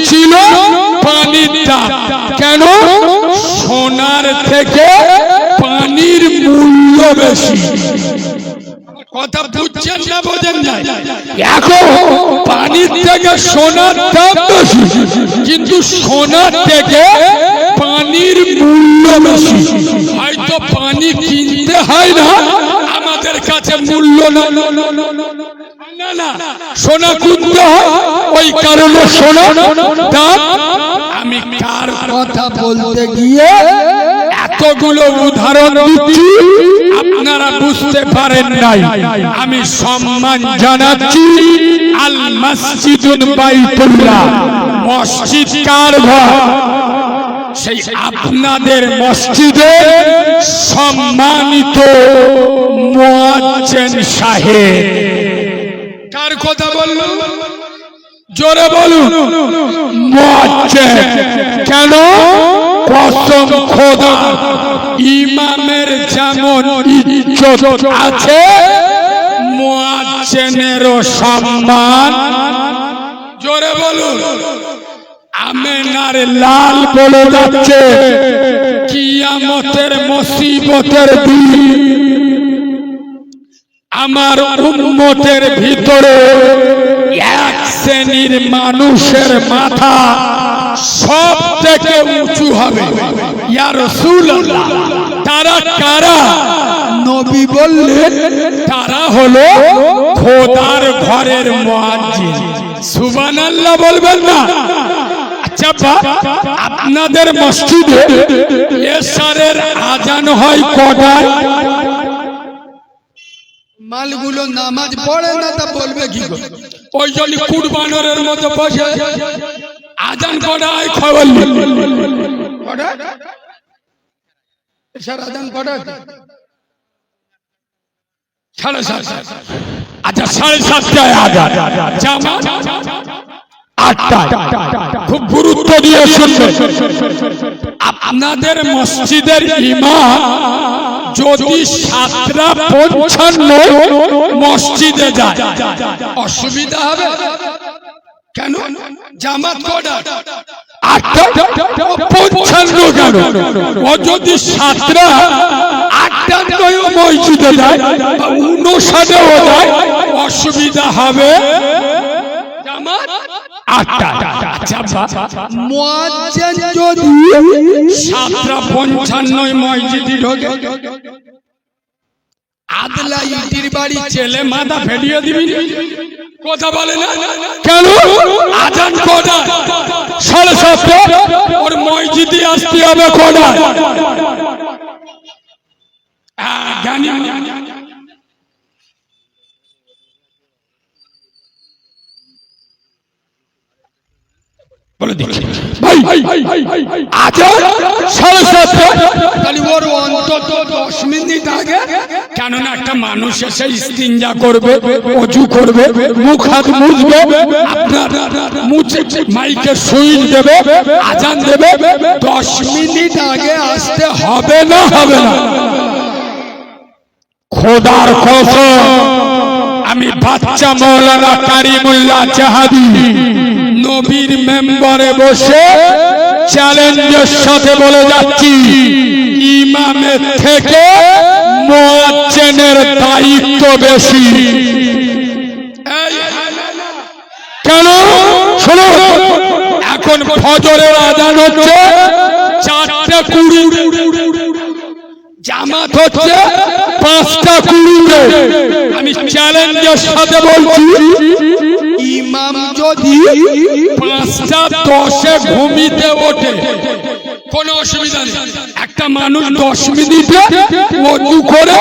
ছিল পানির দাম। কেন? সোনার থেকে পানির মূল্য বেশি। কথা বুঝছেন না বোঝেন না? এখন পানির থেকে সোনার দাম বেশি, কিন্তু সোনার থেকে পানির মূল্য বেশি। হয়তো পানি কিনতে হয় না, আমাদের কাছে মূল্য না, সোনা কিনতে হয়, ওই কারণে সোনা দাম। আমি কার কথা বলতে গিয়ে এতগুলো উদাহরণ দিচ্ছি আপনারা বুঝতে পারেন নাই। আমি সম্মান জানাচ্ছি আল মসজিদুল বাইতুল্লাহ, মসজিদ কার ঘর? সেই আপনাদের মসজিদে সম্মানিত মুয়াজ্জিন সাহেব। কার কথা বললো? জোরে বলুন। মুয়াজ্জিন। কেন? কসম খোদা, ইমামের যেমন ইজ্জত আছে মুয়াজ্জিনেরও সম্মান। জোরে বলুন। আমেনার লাল বলে যাচ্ছে কিয়ামতের মুসিবতের দিন আমার উম্মতের ভিতরে এক শ্রেণীর মানুষের মাথা সব থেকে উঁচু হবে। ইয়া রাসূলুল্লাহ, তারা কারা? নবী বললেন তারা হলো খোদার ঘরের মুয়াজ্জিন। সুবহানাল্লাহ বলবেন না? আচ্ছা, আপনাদের মসজিদে এশারের আজান হয় কটায়? মালগুলো নামাজ পড়ে না, তা বলবে কি করে? ওই জন্য কুরবানের মতো বসে আজান কটায় খবর আজান কটায়? 7:30। আচ্ছা, 7:30টায় আজান, জামাত 8টায়। খুব গুরুত্ব দিয়ে শুনবেন। আপনাদের মসজিদের ইমাম যদি 7:55 মসজিদে যায় অসুবিধা হবে? কেন? জামাত কটা? 8:55 কেন? ও যদি 7:58 মসজিদে যায়, 59ও যায়, অসুবিধা হবে? জামাত 8টা। মুয়াজ্জিন যদি 7:55 মসজিদে ঢোকে, আদলা ইটির বাড়ি ছেলে মাথা ফেলিয়ে দিবি। কথা বলে না কেন? আজান কটা? 7:30। ওর মসজিদে আসতে হবে কটা? জানি বলে দেখি ভাই, আজান 7:30। তাহলে ওর অন্তত 10 মিনিট আগে, কেননা একটা মানুষ এসে ইস্তিনজা করবে, ওযু করবে, মুখ হাত মুছবে, আপনার মুছে মাইকে সুইচ দেবে, আজান দেবে, 10 মিনিট আগে আসতে হবে না? হবে না? খোদার কসম, আমি বাচ্চা মাওলানা কারিমুল্লাহ জাহাদি নবীর মেম্বারে বসে চ্যালেঞ্জের সাথে বলে যাচ্ছি, ইমামের থেকে মুয়াজ্জিনের দায়িত্ব বেশি। কেন? শোনো, এখন ফজরের আজান হচ্ছে 4:20, জামাত হচ্ছে 5:20। আমি চ্যালেঞ্জের সাথে বলছি, ইমাম যদি 5:10 ঘুমিতে ওঠে কোনো অসুবিধা নেই। একটা মানুষ 10 মিনিটে ওযু করে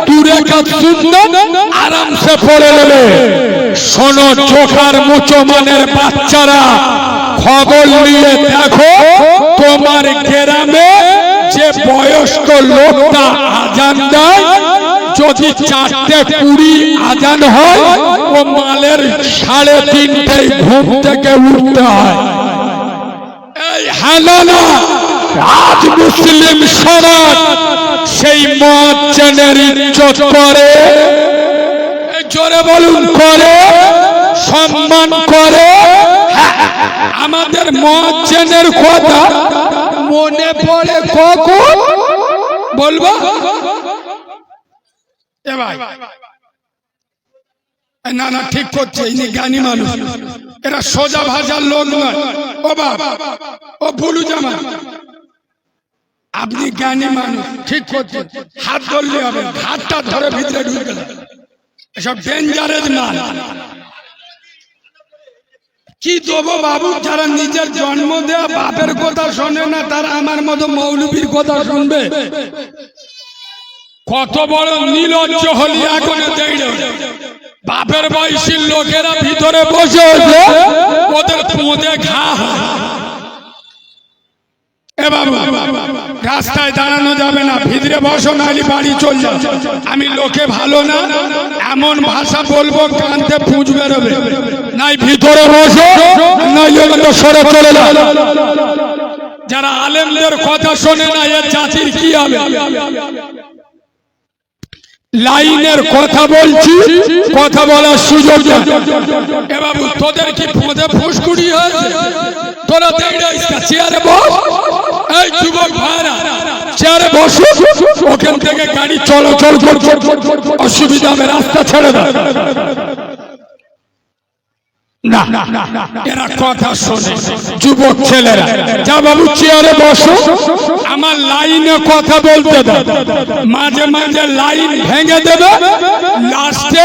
2 রাকাত সুন্নাত আরামসে পড়ে নেবে। শোনো চোখার মুচমানের বাচ্চারা, খবর নিয়ে দেখো তোমার গ্রামে যে বয়স্ক লোকটা আজান দেয়, যদি 4:20 আজান হয়, ও মালের 3:30 ঘুম থেকে উঠতে হয়। এই হালালা আজ মুসলিম সমাজ সেই মুয়াজ্জিনের ইজ্জত করে, জোরে বলুন, করে, সম্মান করে। আমাদের মুয়াজ্জিনের কথা মনে পড়ে কখন বলবো? এ ভাই না না ঠিক করছে, ইনি জ্ঞানী মানুষ, এরা সোজা ভাষার লোক নয়। ও বাবা ও ভুলু জামা, আপনি জ্ঞানী মানুষ, ঠিক করছেন, হাত ধরলে হবে, হাতটা ধরে ভিতরে ঢুকে গেল, এসব ডেঞ্জারেস মাল। কি দেবো বাবু, যারা নিজের জন্ম দেয়া বাপের কথা শোনে না, তারা আমার মতো মৌলবীর কথা শুনবে? কত বড় নির্লজ্জ হলি এখন দেখলে বাপের বয়সী লোকেরা ভিতরে বসে ওদের পোঁদে ঘা। এ বাবু রাস্তায় দাঁড়ানো যাবে না, ভিতরে বসো, নাহলে বাড়ি চল যাও। আমি লোকে ভালো না, এমন ভাষা বলবো কানতে পুঁজ বেরোবে, নাই ভিতরে বসো, নাই সরে চলে যাও। যারা আলেমদের কথা শোনে না, এর জাতির কি হবে? লাইনের কথা বলছি, কথা বলার সুযোগ দেন। এ বাবু তোদের কি পদে ফুসকুড়ি হয়েছে? তোরা চেয়ারে বস, এই যুবক ভাইরা চেয়ারে বসো, ওখান থেকে গাড়ি চলাচল করছে, অসুবিধা হবে, রাস্তা ছেড়ে দাও। না এরা কথা শোনে, যুবক ছেলেরা, যা বাবু চেয়ারে বসো, আমার লাইনে কথা বলতে দাও। মাঝে মাঝে লাইন ভেঙে দেবে, লাস্টে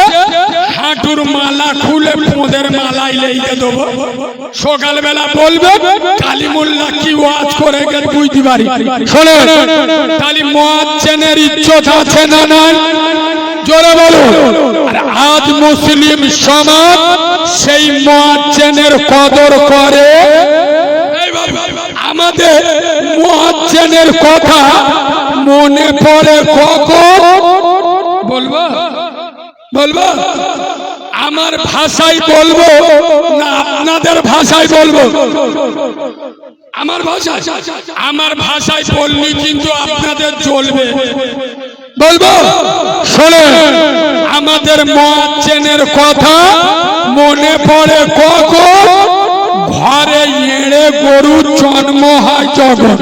হাঁটুর মালা খুলে পোঁদের মালাই লেগে দেবো। সকালবেলা বলবে কালিমুল্লাহ কি ওয়াজ করে গেল বুঝতে পারি। শোনে তাহলে মুয়াজ্জিনের ইজ্জত আছে না নাই? জোরে বলো। আর আজ মুসলিম সমাজ সেই মুয়াজ্জিনের কদর করে। আমাদের মুয়াজ্জিনের কথা মনে পড়ে কখন বলবো? বলবো আমার ভাষায় বলবো না আপনাদের ভাষায় বলবো? আমার ভাষায় বললি কিন্তু আপনাদের চলবে, বলবো। শোনেন, আমাদের মুয়াজ্জিনের কথা মনে পড়ে কখন? ঘরে এড়ে গরুর জন্ম হয় জগৎ।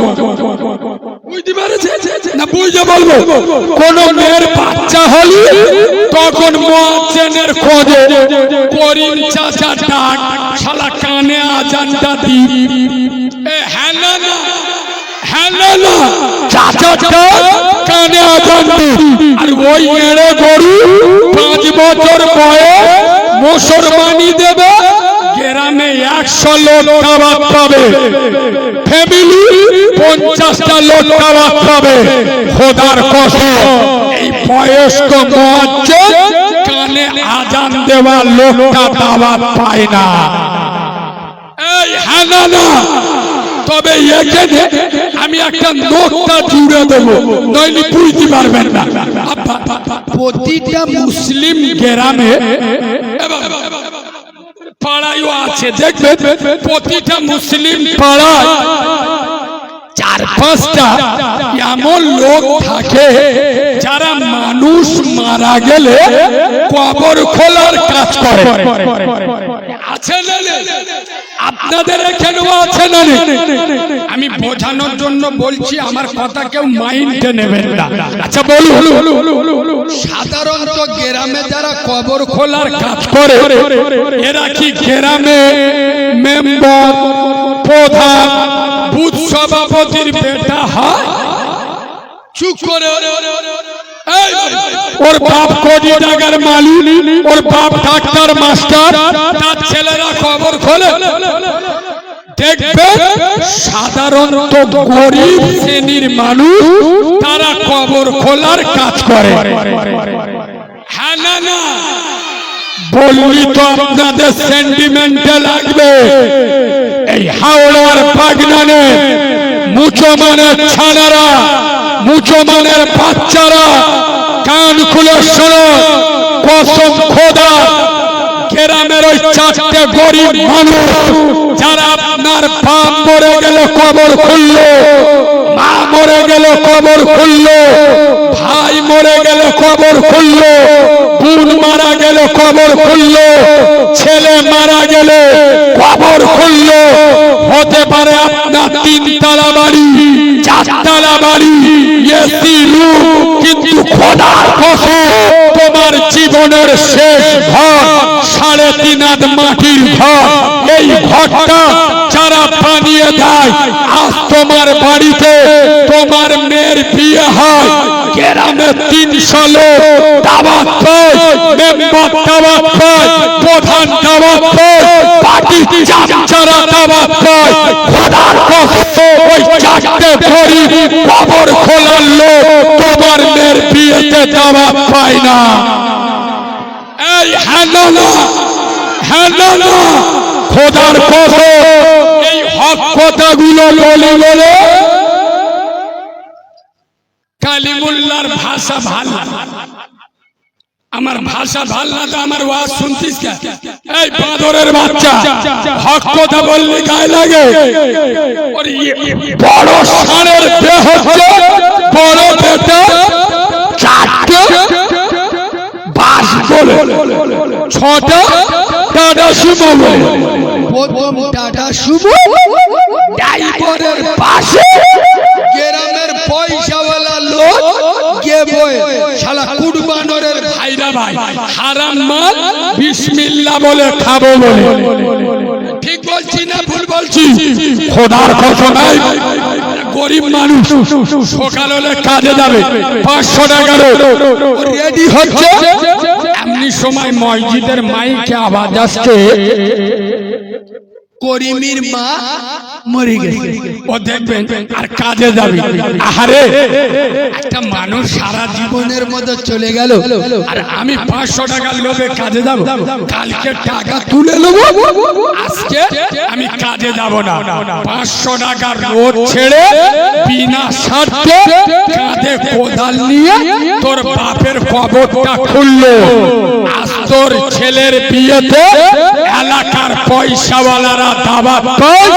বুঝতে পেরেছেন না? বুঝে বলবো। কোন মেয়ের বাচ্চা হলি তখন মুয়াজ্জিনের খোঁজে করিম চাচা ডাক, শালা কানে আজানটা দি। এ হ্যাঁ না হ্যাঁ না চাচাটা কানে আজান দি। আর ওই এড়ে গরু 5 বছর বয়স মুসলমানি দেবে, গ্রামে 100 লোক কাবাব পাবে, ফ্যামিলি 50টা লোক কাবাব পাবে। খোদার কসম, এই বয়স্ক মুয়াজ্জিন কানে আজান দেওয়া লোকটা দাওয়াত পায় না। এই হ্যাঁ না, তবে এখানে আমি একটা নোকতা জুড়ে দেবো, নইলে বুঝতে পারবেন না। প্রতিটা মুসলিম গ্রামে পাড়ায়ও আছে, দেখবেন প্রতিটা মুসলিম পাড়ায় 4-5টা এমন লোক থাকে যারা মানুষ মারা গেলে কবর খোলার কাজ করে। আছে না? আপনাদের এখানেও আছে না? আমি বোঝানোর জন্য বলছি, আমার কথা কেউ মাইন্ডে নেবেন না। আচ্ছা বলুন, সাধারণত গ্রামে যারা কবর খোলার কাজ করে, এরা কি গ্রামে মেম্বার, প্রধান, বুথ সভাপতির বেটা হয়? চুপ করে, ওর বাপ কোটি টাকার মালিক, ওর বাপ ডাক্তার মাস্টার, তার ছেলেরা কবর খোলে। দেখবেন সাধারণত গরিব শ্রেণীর মানুষ তারা কবর খোলার কাজ করে। হ্যাঁ না? বললি তো আপনাদের সেন্টিমেন্টে লাগবে। এই হাওড়ার বাগনানে মুসলমানের ছানারা, মুসলমানের বাচ্চারা, কান খুলে শোনো, কসম খোদা, গ্রামের ওই 4টে গরিব মানুষ যারা আপনার বাপ মরে গেল কবর খুললো, মা মরে গেল কবর খুললো, ভাই মরে গেল কবর খুললো, বোন মারা গেল কবর খুললো, ছেলে মারা গেল কবর খুললো, পারে আপনার 3 তলা বাড়ি 4 তলা বাড়ি এসি রুম, কিন্তু খোদার কসম তোমার জীবনের শেষ ঘর 3.5 হাত মাটির ঘর। এই ঘরটা যারা বানিয়ে দেয়, আজ তোমার বাড়িতে তোমার মেয়ের বিয়ে হয়, গ্রামে 300 লোক দাওয়াত পায়, মেম্বার দাওয়াত পায়, প্রধান দাওয়াত পায়, পার্টি চামচারা দাওয়াত পায়। খোদার কসম ওই 4টে গরিব কবর খোলার লোক তোমার মেয়ের বিয়েতে দাওয়াত পায় না। এই হানানা হানানা খোদার কসম এই হক কথাগুলো বলি বলে কালিমুল্লাহর ভাষা ভালো, আমার ভাষা ভাল না তো আমার ওয়াজ শুনতিস কে? এই বাঁদরের বাচ্চা হক কথা বললে গায়ে লাগে। বড় ষাঁড়ের দেহ হচ্ছে বড় বেটা 4টে বাস বলে, 6টা টাটা সুমো বলে। প্রথম টাটা সুমো ড্রাইভারের পাশে গ্রামের পয়সাওয়ালা লোক কে বয় শালা কুরবানের ভাইরা ভাই হারাম মাল বিসমিল্লাহ বলে খাবো বলে। ঠিক বলছি না ভুল বলছি? খোদার কসম গরিব মানুষ সকাল হলে কাজে যাবে, 500 টাকা রেডি হচ্ছে, এমনি সময় মসজিদের মাইকে আওয়াজ আসছে করিমের মা মরে গেছে। ও দেখবেন আর কাজে যাবে। আহারে একটা মানুষ সারা জীবনের মতো চলে গেল, আর আমি 500 টাকার লোভে কাজে যাব, কালকে টাকা তুলে নেব, আজকে আমি কাজে যাব না। 500 টাকার রোদ ছেড়ে বিনা স্বার্থে কাঁধে কোদাল নিয়ে তোর বাপের কবরটা খুললো। আজ তোর ছেলের বিয়েতে এলাকার পয়সাওয়ালারা দাওয়াত পায়,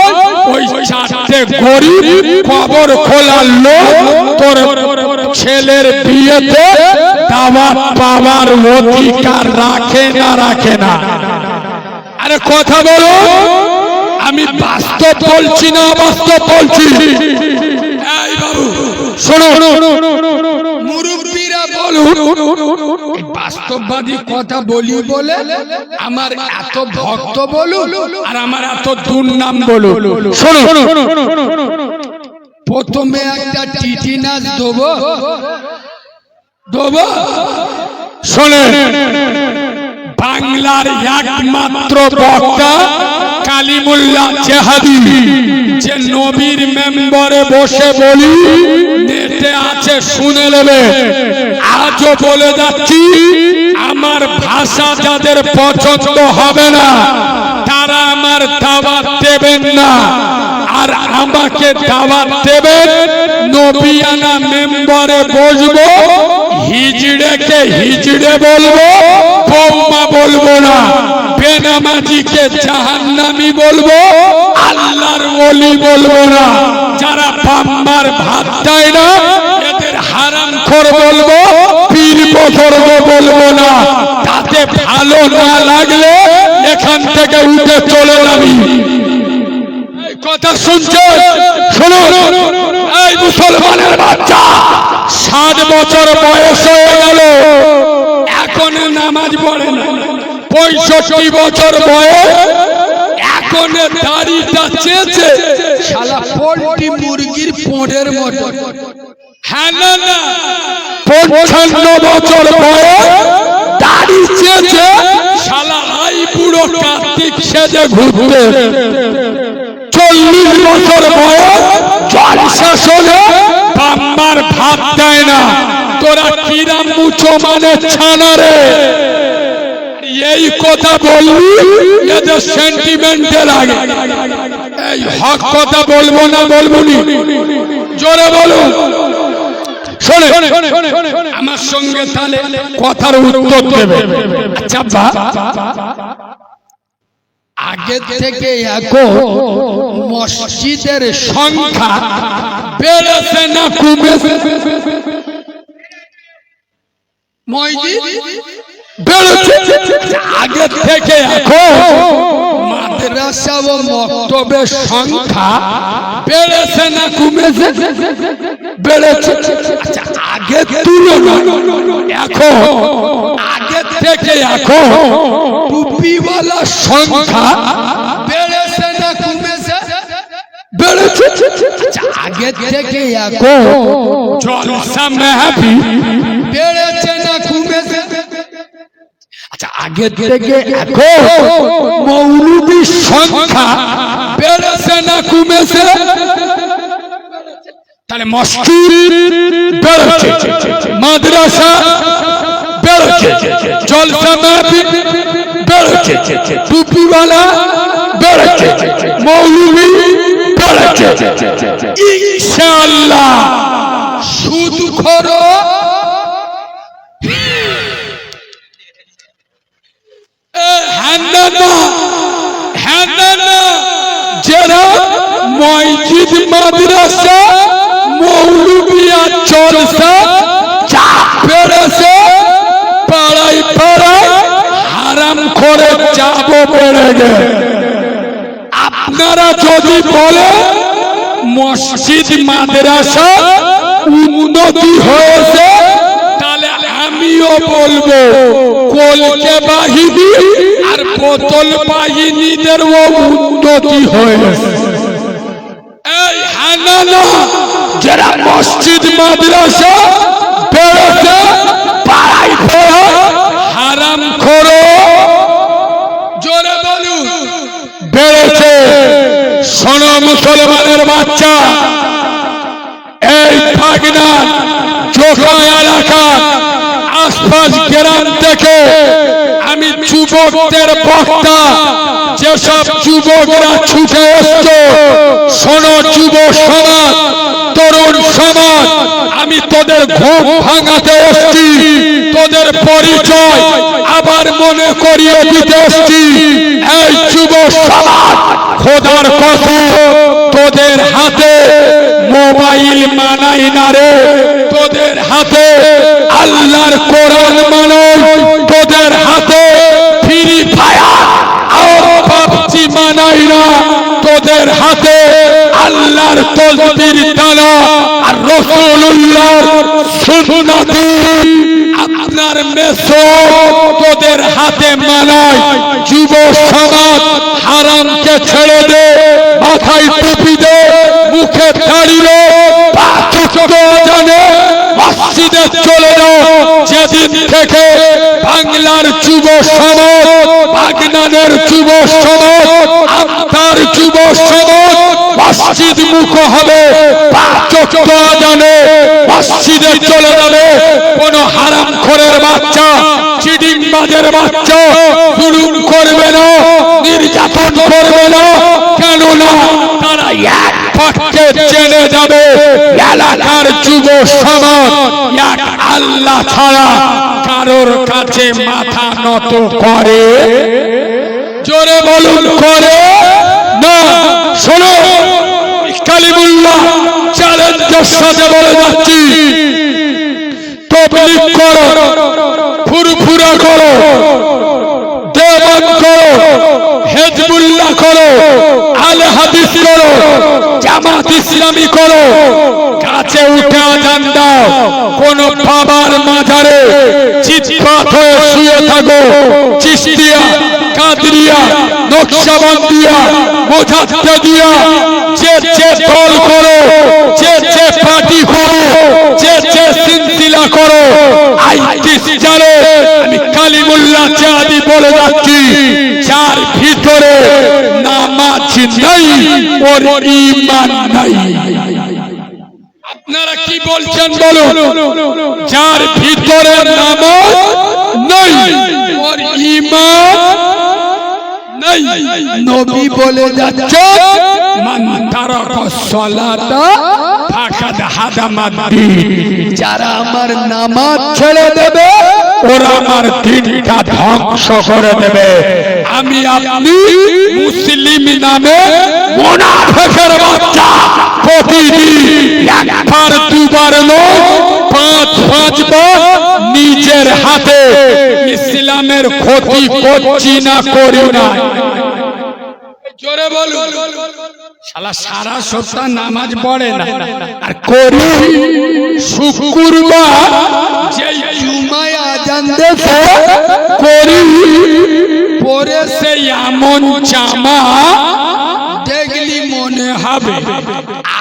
ওই 4টে গরিব কবর খোলার লোক তোর ছেলের বিয়েতে দাওয়াত পাওয়ার অধিকার রাখে না রাখে না? আরে কথা বলো, আমি বাস্তব বলছি না অবাস্তব বলছি? এই বাবু শোনো, মুরব্বীরা বলুন, বাস্তববাদী কথা বলি বলে আমার এত ভক্ত বলুন আর আমার এত দুর্নাম বলুন। শোনো, প্রথমে একটা টিটি নাচ দেবো দেবো। শোনে, বাংলার একমাত্র বক্তা কালিমুল্লাহ জেহাদি, যে নবীর মেম্বারে বসে বলি, নেটে আছে শুনে নেবে। আজও বলে যাচ্ছি, আমার ভাষা যাদের পছন্দ হবে না তারা আমার দাওয়াত দেবেন না, আর আমাকে দাওয়াত দেবেন। নবিয়ানা মেম্বারে বসবো, হিজড়েকে হিজড়ে বলবো, বৌমা বলবো না, বেনামাজিকে জাহান্নামী বলবো, আল্লাহর ওলি বলবো না, যারা বাম্মার ভাত দেয় না এদের হারামখোর বলবো, পীর বুজুর্গ বলবো না। তাতে ভালো না লাগলে এখান থেকে উঠে চলে যাবি। কথা শুনছো? শোনো, এই মুসলমানের বাচ্চা 7 বছর বয়স হয়ে গেল, এখন নামাজ পড়ে না। 65 বছর বয়স, এখন দাড়িটা চেয়েছে শালা পোল্ট্রি মুরগির পোঁড়ের মতো। হ্যাঁ না না, 55 বছর বয়স, দাড়ি চেয়েছে শালা আই বুড়ো কার্তিক সেজে ঘুরতে। 40 বছর বয়স, জলসা শোনে, বাম্মার ভাত দেয় না। তোরা কিরাম মুছো মানে ছানা রে। এই কথা বলবি এদের সেন্টিমেন্টে লাগে। এই হক কথা বলবো না বলবো নি? জোরে বলো। শোনে, আমার সঙ্গে তাহলে কথার উত্তর দেবে। আচ্ছা আগে থেকে এখন মসজিদের সংখ্যা বেড়েছে না কমেছে? মসজিদ বেড়েছে। আগে থেকে এখন মাদ্রাসা ও মক্তবের সংখ্যা বেড়েছে না কমেছে? বেড়েছে। আচ্ছা, আগে তুলনায় এখন, আগে থেকে এখন টুপিওয়ালা সংখ্যা বেড়েছে না কমেছে? বেড়েছে। আচ্ছা, আগে থেকে এখন জলসা মাহফিল বেড়েছে না কমেছে? আচ্ছা, আগে থেকে এখন মৌলবীর সংখ্যা বেড়েছে না কমেছে? তাহলে মসজিদ বেড়েছে, মাদ্রাসা বেড়েছে, জলসা মাহফিল বেড়েছে, টুপিওয়ালা বেড়েছে, মৌলবী বেড়েছে। ইনশাআল্লাহ সুদখোর যারা মসজিদ মাদ্রাসা মৌলবিয়া জলসা বেড়েছে, পাড়ায় পাড়ায় হারাম করে যাব বেড়ে গেছে। আপনারা যদি বলে মসজিদ মাদ্রাসা উন্নতি হয়েছে, তাহলে আমিও বলবো কলকে বাহিনী আর বোতল বাহিনীদের উন্নতি হয়েছে। এই হানানা যারা মসজিদ মাদ্রাসা বেড়েছে, পাড়ায় পাড়ায় হারাম খোরো, জোরে বলুন, বেড়েছে। শোনো মুসলমানের বাচ্চা, এই ভাগনা চোখা এলাকা আশপাশ গ্রাম থেকে আমি যুবকদের বক্তা, যেসব যুবকরা ছুটে এসছো, শোনো যুব সমাজ, তরুণ সমাজ, আমি তোদের ঘুম ভাঙাতে এসছি, তোদের পরিচয় আবার মনে করিয়ে দিতে এসছি। এই যুব সমাজ, খোদার কসম, তোদের হাতে মোবাইল মানাই না রে, তোদের হাতে আল্লাহর কোরআন মানাই, তোদের হাতে ফ্রি ফায়ার আর পাবজি মানাই না, তোদের হাতে আল্লাহর তাসবির টানা আর রাসূলুল্লাহর সুন্নাত আপনার মেসো তোদের হাতে মানাই। যুব সমাজ, হারামকে ছেড়ে দে, মাথায় টুপি দে, মুখে দাড়ি দে, পাঁচ ওয়াক্ত আযানে মসজিদে চলে যাও। যেদিন থেকে বাংলার যুব সমাজ, বাগনানের যুব সমাজ, আপনার যুব সমাজ মসজিদ মুখ হবে, পাঁচ ওয়াক্ত আযানে মসজিদে চলে যাবে। কোন হারামখোরের বাচ্চা, চিটিংবাজের বাচ্চা জুলুম করবে না, নির্যাতন করবে না, কেননা তারা এক পথকে জেনে যাবে এলাকার যুব সমাজ এক আল্লাহ ছাড়া কারোর কাছে মাথা নত করে, জোরে বলুন, করে না। শোনো, কালিমুল্লাহ চ্যালেঞ্জের সাথে বলে যাচ্ছি, তাবলীগ করো, ফুরফুরা করো, দেওবন্দ করো, হিজবুল্লাহ করো, আলে হাদিস করো, জামাত ইসলামী করো, কাছে উঠে আজান দাও। কোন বাবার মাজারে চিৎপাত হয়ে শুয়ে থাকো, চিশতিয়া, কাদরিয়া, নকশবন্দিয়া, মুজাদ্দিদিয়া, যে যে দল করো, যে যে পার্টি করো, যে যে সিলসিলা করো, আইটিস জানে আমি কালিমুল্লাহ চাঁদি বলে যাচ্ছি, যার ভিতরে নামাজ নাই ওর ঈমান নাই। আপনারা কি বলছেন বলুন? যার ভিতরে নামাজ নাই ওর ঈমান নাই। নবী বলে যাচ্ছে, মান তারাকা সালাতা ফাকাদ হাদামা দ্বীন, যারা আমার নামাজ ছেড়ে দেবে ওরা আমার দ্বীনটা ধ্বংস করে দেবে। আমি আপনি মুসলিম নামে মুনাফিকের বাচ্চা প্রতিদিন একবার দুবার নয়, পাঁচ পাঁচবার নিজের হাতে ইসলামের ক্ষতি করছি না, করি না। বলুন শালা সারা সপ্তাহ নামাজ পড়ে না আর করি শুক্রবার যেই জুমায় আজান দেছে করি পরে সেই এমন জামা দেখলি মনে হবে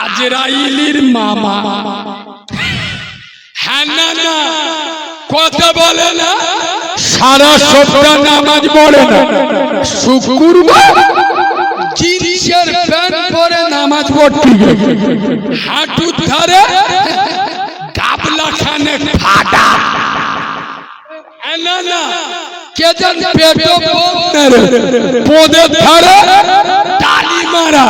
আজরাইলির মামা। হ্যাঁ না না কথা বলে না সারা সপ্তাহ নামাজ পড়ে না শুক্রবার জিন্সের প্যান্ট পরে নামাজ পড়তে হাঁটুর ধারে গাবলা খানে ফাটা। না না কে জান পেটো পোদের ধারে তালি মারা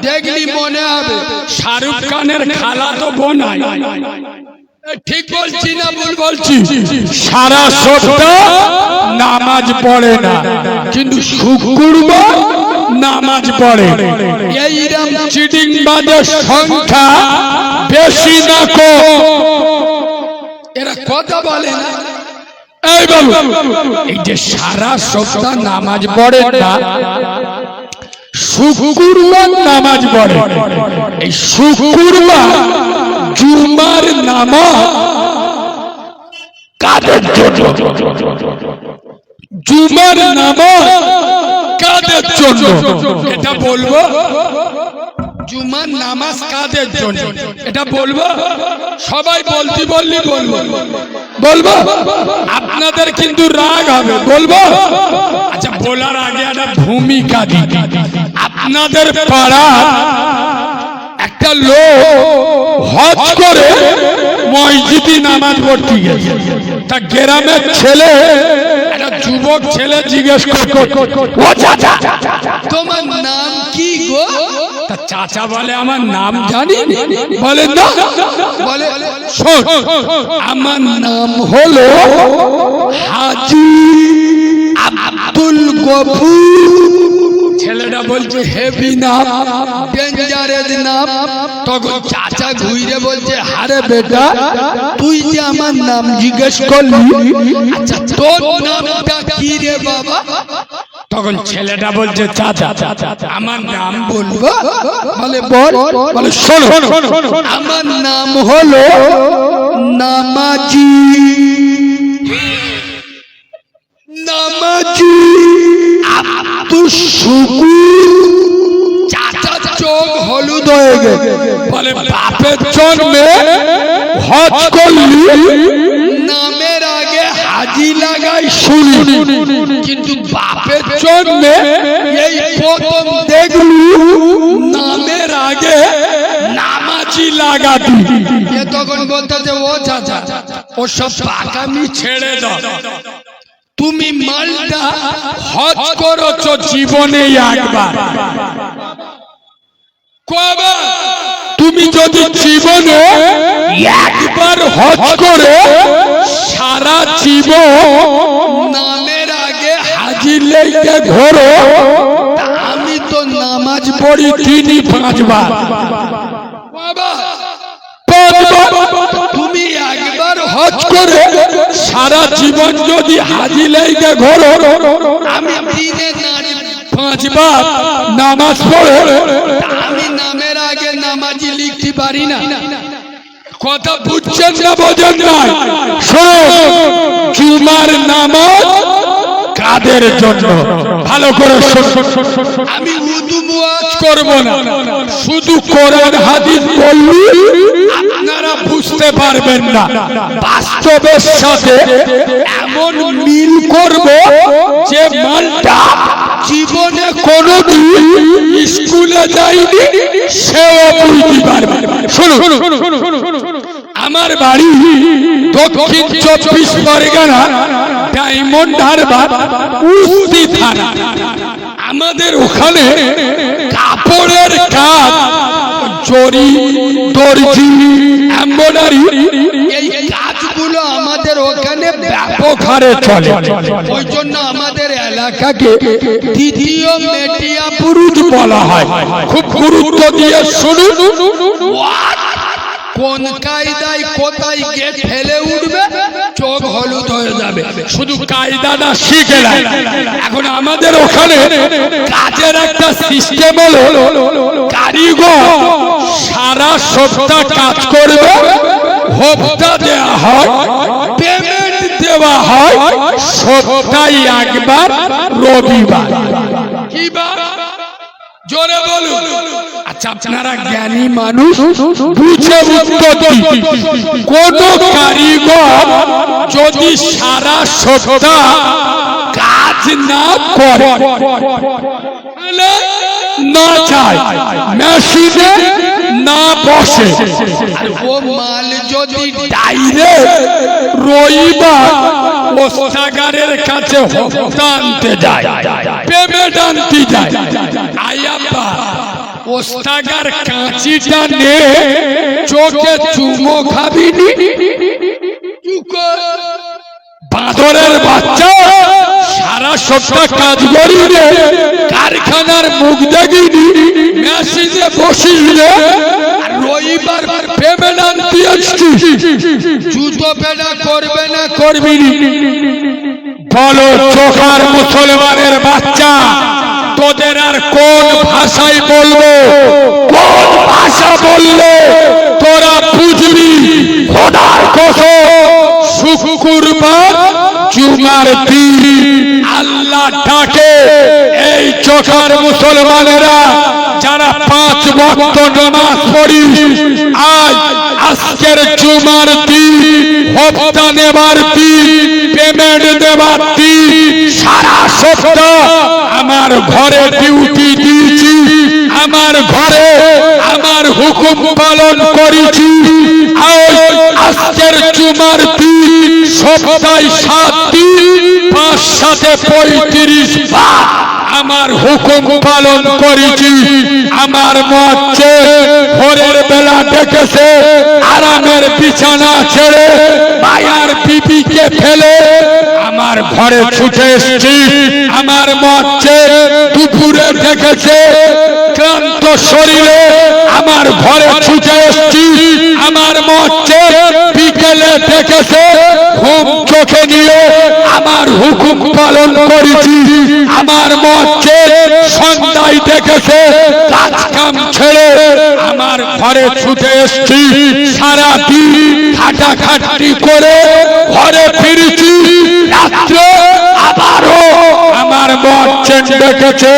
দেখলি মনে হবে শাহরুখ খানের খালা তো বোনাই। ঠিক বলছি না ভুল বলছি? সারা সপ্তাহ নামাজ পড়ে না কিন্তু শুক্রবার নামাজ পড়ে। এইরকম চিটিং বাজের সংখ্যা বেশি না কম? এরা কথা বলে না। এই বাবু এই যে সারা সপ্তাহ নামাজ পড়ে না শুক্রবার নামাজ পড়ে, এই শুক্রবার জুমার নামাজ কাদের জন্য? জুমার নামাজ কাদের জন্য এটা বলবো? জুমার নামাজ কাদের জন্য এটা বলবো? সবাই বলতে বললি বলবো বলবো আপনাদের কিন্তু রাগ হবে বলবো? আচ্ছা বলার আগে একটা ভূমিকা দিই। আপনাদের পাড়া একটা লোক হজ করে মসজিদে নামাজ পড়তে গেছে, তা গ্রামের ছেলে একটা যুবক ছেলে জিজ্ঞেস ও চাচা তোমার নাম কি গো? তা চাচা বলে আমার নাম জানি। বলে না, বলে শোন আমার নাম হলো হাজী আব্দুল গফুর। ছেলেটা বলছে হেভি নাম, ডেঞ্জারেস নাম। তখন চাচা ঘুরে বলছে আরে বেটা তুই যে আমার নাম জিজ্ঞেস করলি, আচ্ছা তোর নামটা কি রে বাবা? তখন ছেলেটা বলছে চাচা আমার নাম বলবো? বলে বল। বলে শোনো আমার নাম হলো নামাজি। নামাজি আব্দুল শুকুর। চাচা চোখ হলুদ হয়ে গেছে। বলে বাপের জন্মে হজ করলি, নামের আগে হাজি লাগাই শুনি, কিন্তু বাপের জন্মে এই প্রথম দেখলি নামের আগে নামাজি লাগাবি। তখন বলতে ও চাচা ও সব পাকামি ছেড়ে দাও, তুমি মালটা হজ করেছো জীবনে একবার, তুমি যদি জীবনে একবার হজ করে সারা জীবন নামের আগে হাজির লেগে ঘোরো, আমি তো নামাজ পড়ি 3-5 বার। তুমি একবার হজ করে সারা জীবন যদি হাজি লেগে ঘোরো, আমি দিনে 5 বার নামাজ পড়ে আমি নামের আগে নামাজি লিখতে পারি না। কথা বুঝছেন না বোঝেন না? শোনো জুমার নামাজ কাদের জন্য ভালো করে আমি উর্দু ওয়াজ করব না, শুধু কোরআন হাদিস বললি আপনারা বুঝতে পারবেন না। বাস্তবের সাথে এমন মিল করব যে মালটা জীবনে কোনোদিন স্কুলে যায়নি সেও বুঝতে পারবে। শুনুন আমার বাড়ি দক্ষিণ 24 পরগনা ডায়মন্ড হারবার উস্তি থানা। আমাদের ওখানে কাপড়ের কাজ, জরি, দর্জি, এমব্রয়ডারি এই কাজগুলো আমাদের ওখানে ব্যাপক হারে চলে। ওই জন্য আমাদের এলাকাকে দ্বিতীয় মেটিয়াপুর বলা হয়। খুব গুরুত্ব দিয়ে শুনুন, কোন কায়দায় কোথায় গেট ফেলে উঠবে, চোখ হলুদ হয়ে যাবে। শুধু কায়দাটা শিখে না, এখন আমাদের ওখানে কাজের একটা সিস্টেম হলো, কারিগর সারা সপ্তাহ কাজ করবে, হপ্তা দেওয়া হয়, পেমেন্ট দেওয়া হয় সপ্তাহে একবার রবিবার। কি বার? জোরে বলুন। আচ্ছা, আপনারা জ্ঞানী মানুষ, বুঝে উত্তর দিন। কোন কারিগর যদি সারা সপ্তাহ কাজ না করে, না যায়, মেশিনে না বসে, আর ও মাল যদি ডাইরেক্ট রবিবার ওস্তাগারের কাছে হপ্তা আনতে যায়, পেমেন্ট আনতে যায়, আয়াপ্পা ওস্তাগার কাঁচিটা নে চোখে চুমো খাবিনি, বাঁদরের বাচ্চা সারা সপ্তাহ কাজ করিনি, কারখানার মুখ দেখিনি, মেশিনে বসিলে রবিবার পেমেন্ট আনতে আসছি, জুতো পেটা করবে না করবি? বলো চোখার মুসলমানের বাচ্চা, তোদের আর কোন ভাষায় বলবো? কোন ভাষা বললে তোরা বুঝবি? খোদার কসম, শুক্রবার জুমার দিন আল্লাহ ডাকে এই চোখার মুসলমানেরা যারা 5 ওয়াক্ত নামাজ পড়ি, আজকের জুমার দিন, হপ্তা নেবার দিন, পেমেন্ট দেবার দিন, সারা সপ্তাহ আমার ঘরে ডিউটি দিয়েছি, আমার ঘরে আমার হুকুম পালন করেছি। আজকের জুমার দিন সপ্তাহে 7 দিন, 5 7 35 বার আমার হুকুম পালন করেছি। আমার মজ্জে ভোরের বেলা ডেকেছে, আরামের বিছানা ছেড়ে মায়ার বিবিকে ফেলে আমার ঘরে ছুটে এসেছি। আমার মজ্জে দুপুরে ডেকেছে, ক্লান্ত শরীরে আমার ঘরে ছুটে এসেছি। আমার মজ্জে বিকেলে ডেকেছে, ঘুম চোখে নিয়ে আমার হুকুম পালন করেছি। আমার মজ্জে সন্ধ্যায় ডেকেছে, কাজ কাম ছেড়ে আমার ঘরে ছুটে এসেছি। সারা দিন খাটাখাটি করে ঘরে ফিরেছি। রাত্রে আবারও আমার মজ্জে ডেকেছে,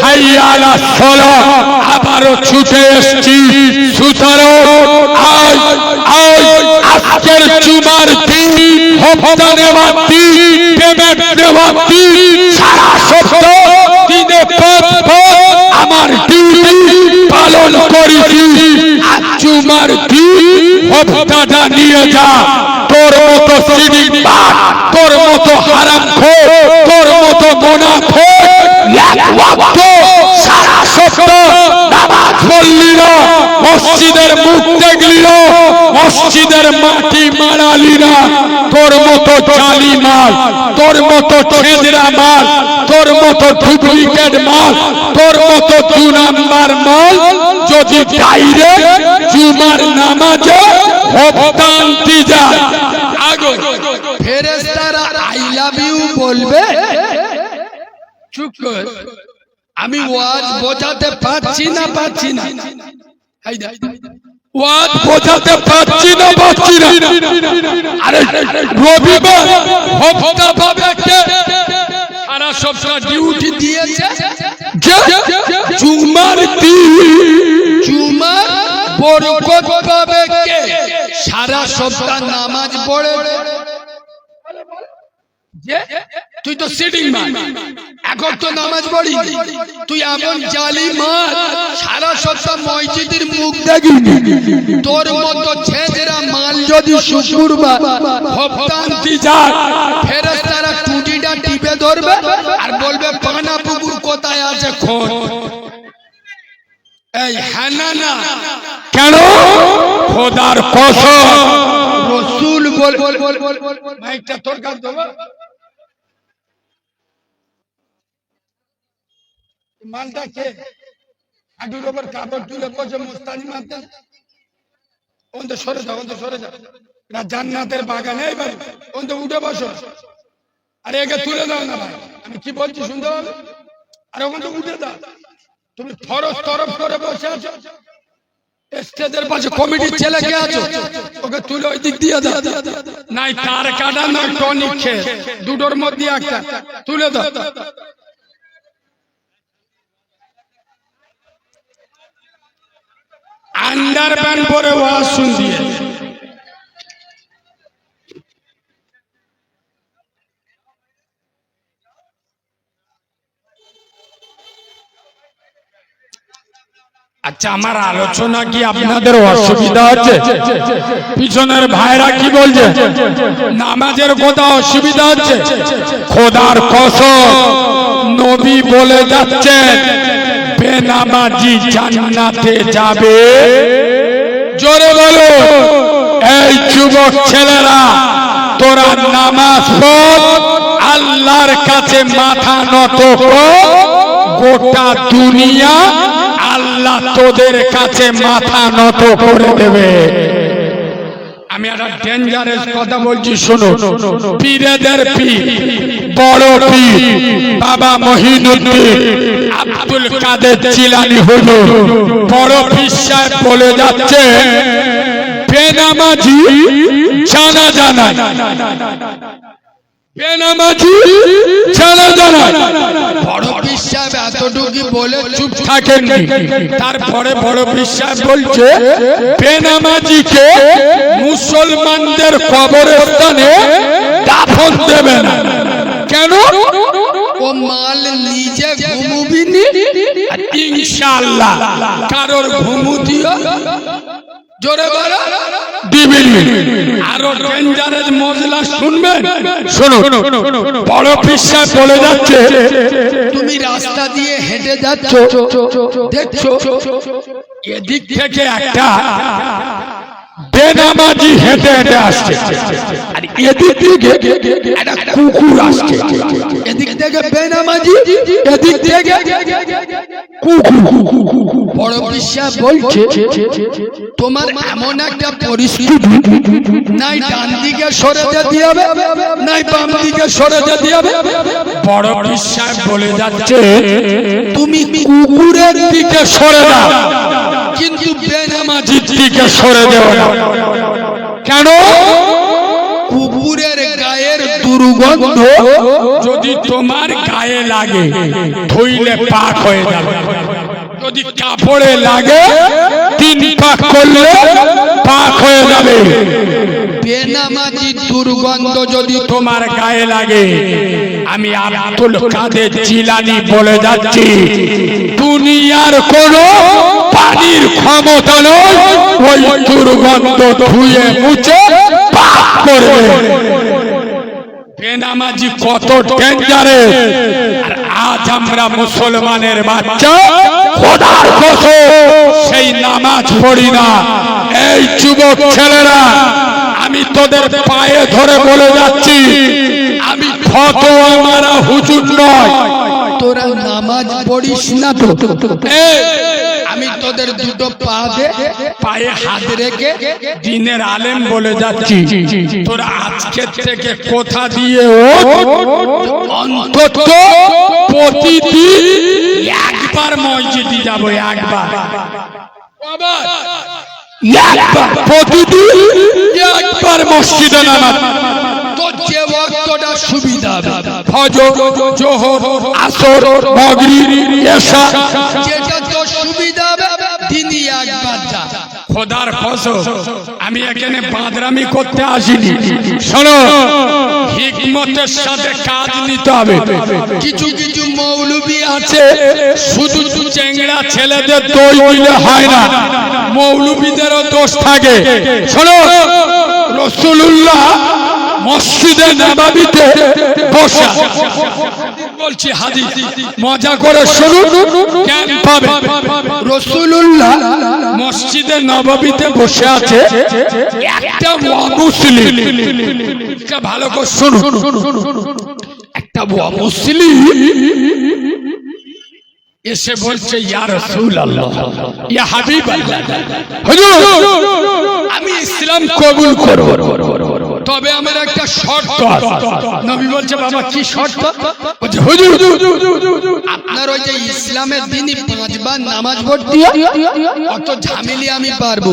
হাইয়া আলাস সালাহ, আবারও ছুটে এসেছি। সুতরাং আজকের জুমার দিন, হপ্তা নেওয়ার দিন, পেমেন্ট নেওয়ার দিন, সারা সপ্তাহ দিনে 5 বার আমার ডিউটি পালন করেছি। জুমার দিন হপ্তাটা নিয়ে যা। তোর মতো সিডিবাদ, তোর মতো হারামখোর, তোর মতো মুনাফিক এক ওয়াক্ত সারা সপ্তাহ নামাজ পড়লি না, মসজিদের মুখ দেখলি না, মসজিদের মাটি মারালি না, তোর মতো জালি মাল, তোর মতো ছেঁচড়া মাল, তোর মতো ডুপ্লিকেট মাল, তোর মতো 2 নাম্বার মাল যদি ডাইরেক্ট জুমার নামাজে হপ্তা আনতে যায়, ফেরেশতারা আই লাভ ইউ বলবে? চুপ কর। আমি ওয়াজ বোঝাতে পারছি না, ওয়াজ বোঝাতে পারছি না। আরে রবিবার হপ্তা পাবে কে? সারা সপ্তাহ ডিউটি দিয়েছে। জুমার দিন জুমার বরকত পাবে কে? সারা সপ্তাহ নামাজ পড়ে। তুই তো সিটিং মান, এখন তো নামাজ পড়ি, তুই এমন জালি মাল, সারা সপ্তাহ মসজিদের মুখ দেখিনি। তোর মতো ছেঁচড়া মাল যদি শুক্রবার হপ্তা আনতে যায়, ফেরেশতারা টুটিটা টিপে ধরবে আর বলবে পানা পুকুর কোথায় আছে খোঁজ। এই হ্যাঁ না কেন? খোদার কসম, রাসূল বল মাইকটা তোর কাছে দেব। মালটা কে? হাঁটুর উপর কাপড় তুলে বসে মুস্তানি মারতেন। অন্ত সরে যাও, অন্ত সরে যাও। না জান্নাতের বাগানে এবার অন্ত উঠে বসো। আরে একে তুলে দাও না ভাই, আমি কি বলছি শুনতে পাবে? আরে ওখান থেকে উঠে দাও। তুমি ফরজ তরফ করে বসে আছো, স্টেজের পাশে কমিটির ছেলে কে আছো, ওকে তুলে ওই দিক দিয়ে দাও। নাই তার কাটা না টনিক খেয়ে, দুটোর মধ্যে একটা তুলে দাও। আন্ডার প্যান্ট পরে ওয়াজ শুনছি। আচ্ছা, আমার আলোচনা কি আপনাদের অসুবিধা হচ্ছে? পিছনের ভাইরা কি বলছে? নামাজের কথা অসুবিধা হচ্ছে? খোদার কসম, নবী বলে যাচ্ছেন বেনামাজি জান্নাতে যাবে। জোরে বলো, এই যুবক ছেলেরা তোরা নামাজ পড়, আল্লাহর কাছে মাথা নত কর, গোটা দুনিয়া আল্লাহ তোদের কাছে মাথা নত করে দেবে। আমি একটা ডেঞ্জারাস কথা বলছি, শোনো। পীরেদের পীর, বড় পীর বাবা মহিনুদ্দিন আব্দুল কাদের জিলানী হুজুর বড় পীর সাহেব বলে যাচ্ছে বেনামাজি জানাজা নাই, বেনামাজি জানাজা নাই। বড় পীর সাহেব এতটুকু বলে চুপ থাকেননি। তারপরে বড় পীর সাহেব বলছে বেনামাজিকে মুসলমানদের কবরস্থানে দাফন দেবে না। কেন? ও মাল নিজে ঘুমুবিনি, ইনশাআল্লাহ কারোর ঘুমু দিও জোরে বলো দিবিনি। আরো ডেঞ্জারাস মজলা শুনবেন, শোনো। বড় পীর সাহেব বলে যাচ্ছে তুমি রাস্তা দিয়ে হেঁটে যাচ্ছ, দেখছো এদিক থেকে একটা বেনামাজি হেঁটে হেঁটে আসছে, আর এদিক থেকে একটা কুকুর আসছে। এদিক থেকে বেনামাজি, এদিক থেকে কুকুর। বড় পীর সাহেব বলছে তোমার এমন একটা পরিস্থিতি, নাই ডান দিকে সরে যেতে হবে, নাই বাম দিকে সরে যেতে হবে। বড় পীর সাহেব বলে যাচ্ছে তুমি কুকুরের দিকে সরে যাও, কিন্তু বেনামাজির দিকে সরে দেও না। কেন? কুকুরের গায়ের দুর্গন্ধ যদি তোমার গায়ে লাগে ধুইলে পাক হয়ে যাবে, যদি কাপড়ে লাগে 3 পাক করলে পাক হয়ে যাবে। বেনামাজি দুর্গন্ধ যদি তোমার গায়ে লাগে, আমি আব্দুল কাদের জিলানী বলে যাচ্ছি দুনিয়ার কোন পানির ক্ষমতা নয় ওই দুর্গন্ধ ধুয়ে মুছে পাক করবে। বেনামাজি কত ডেঞ্জারাস, আর আজ আমরা মুসলমানের বাচ্চা খোদার কসম সেই নামাজ পড়ি না। এই যুবক ছেলেরা, আমি তোদের পায়ে ধরে বলে যাচ্ছি, আমি ফতোয়া মারা হুজুর নয়, তোরা নামাজ পড়িস না তো। আমি তোদের দুটো পায়ে হাত রেখে দিনের আলেম বলে যাচ্ছি, তোরা আজকে থেকে কথা দিয়ে অন্তত প্রতিদিন একবার মসজিদে যাব, একবার প্রতিদিন একবার মসজিদে নামাজ। তোর যে ওয়াক্তটা সুবিধা, ফজর, যোহর, আসর, মাগরিব, ইশা, যেটা তোর সুবিধা দিনই একবার যা। খোদার কসম, আমি এখানে বাদরামি করতে আসিনি। শোনো, হিকমতের সাথে কাজ নিতে হবে। কিছু কিছু মৌলবি আছে শুধু চেংড়া ছেলেদের দোষ দিলে হয় না, মৌলবিদেরও দোষ থাকে। শোনো, রাসূলুল্লাহ মসজিদে নববীতে বসা, বলছি হাদিস, মজা করে শুনুন, জ্ঞান পাবে। রাসূলুল্লাহ মসজিদে নববীতে বসে আছে, একটা মুসলিম, এটা ভালো করে শুনুন, একটা মুসলিম এসে বলছে ইয়া রাসূলুল্লাহ, ইয়া হাবিবাল্লাহ, হুজুর আমি ইসলাম কবুল করব, তবে আমার একটা শর্ত আছে। নবী বলছে বাবা কি শর্ত? বলছে হুজুর আপনার ওই যে ইসলামের দিনই 5 বার নামাজ পড়তে অত ঝামেলি আমি পারবো,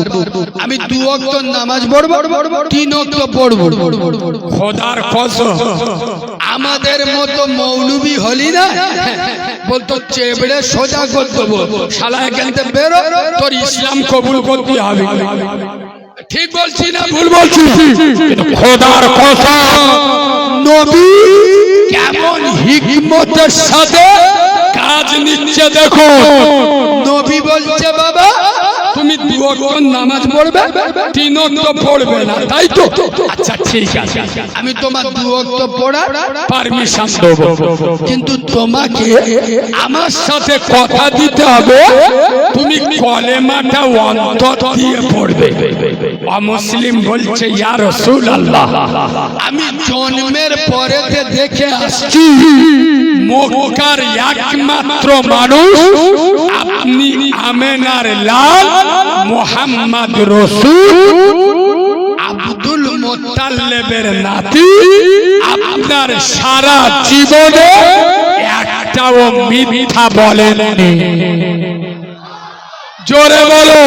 আমি 2 ওয়াক্ত নামাজ পড়বো, 3 ওয়াক্ত পড়বো। খোদার কসম আমাদের মতো মৌলবি হলি না বলতো চেবড়ে সোজা করে দেবো, শালা এখান থেকে বেরো, তোর ইসলাম কবুল করতে হবে। ঠিক বলছি না ভুল বলছি? খোদার কসম নবী কেমন হিকমতের সাথে কাজ নিচ্ছে দেখো। নবী বলছে বাবা তুমি 2 ওয়াক্ত নামাজ পড়বে, 3 ওয়াক্ত পড়বে না, তাই তো? আচ্ছা ঠিক আছে, আমি তোমার 2 ওয়াক্ত পড়ার পারমিশন দেব, কিন্তু তোমাকে আমার সাথে কথা দিতে হবে তুমি কলেমাটা অন্তর দিয়ে পড়বে। অমুসলিম বলছে ইয়া রাসূলুল্লাহ আমি জন্মের পরেতে দেখে আসছি মক্কার একমাত্র মানুষ আপনি আমেনার লাল মুহাম্মদ রাসূল আব্দুল মুত্তালিবের নাতি, আপনার সারা জীবনে একটাও মিথ্যা বলেননি। জোরে বলো,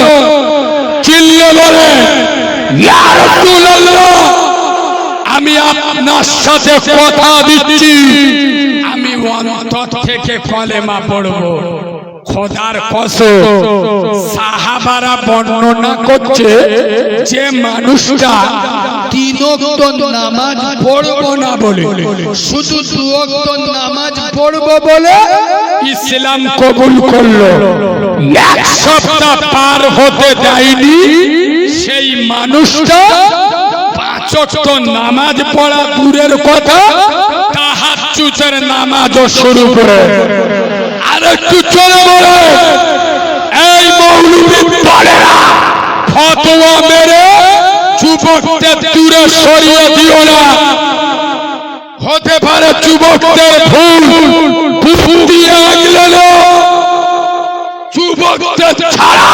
চিল্লে বলে ইয়া রাসূলুল্লাহ আমি আপনার সাথে কথা দিচ্ছি আমি অন্তর থেকে কলেমা পড়ব। খোদার কসম সাহাবারা বর্ণনা করছে যে মানুষটা 3 ওয়াক্ত নামাজ পড়বো না বলে শুধু 2 ওয়াক্ত নামাজ পড়বো বলে ইসলাম কবুল করলো, 1 সপ্তাহ পার হতে দেয়নি সেই মানুষটা 5 ওয়াক্ত নামাজ পড়া দূরের কথা তাহাজ্জুদের নামাজও শুরু করে। আর একটু চলে বলে এই মৌলবি দলেরা ফতোয়া মেরে যুবকদের দূরে সরিয়ে দিও না। হতে পারে যুবকদের ভুল বুদ্ধি আগলে যুবকদের ছাড়া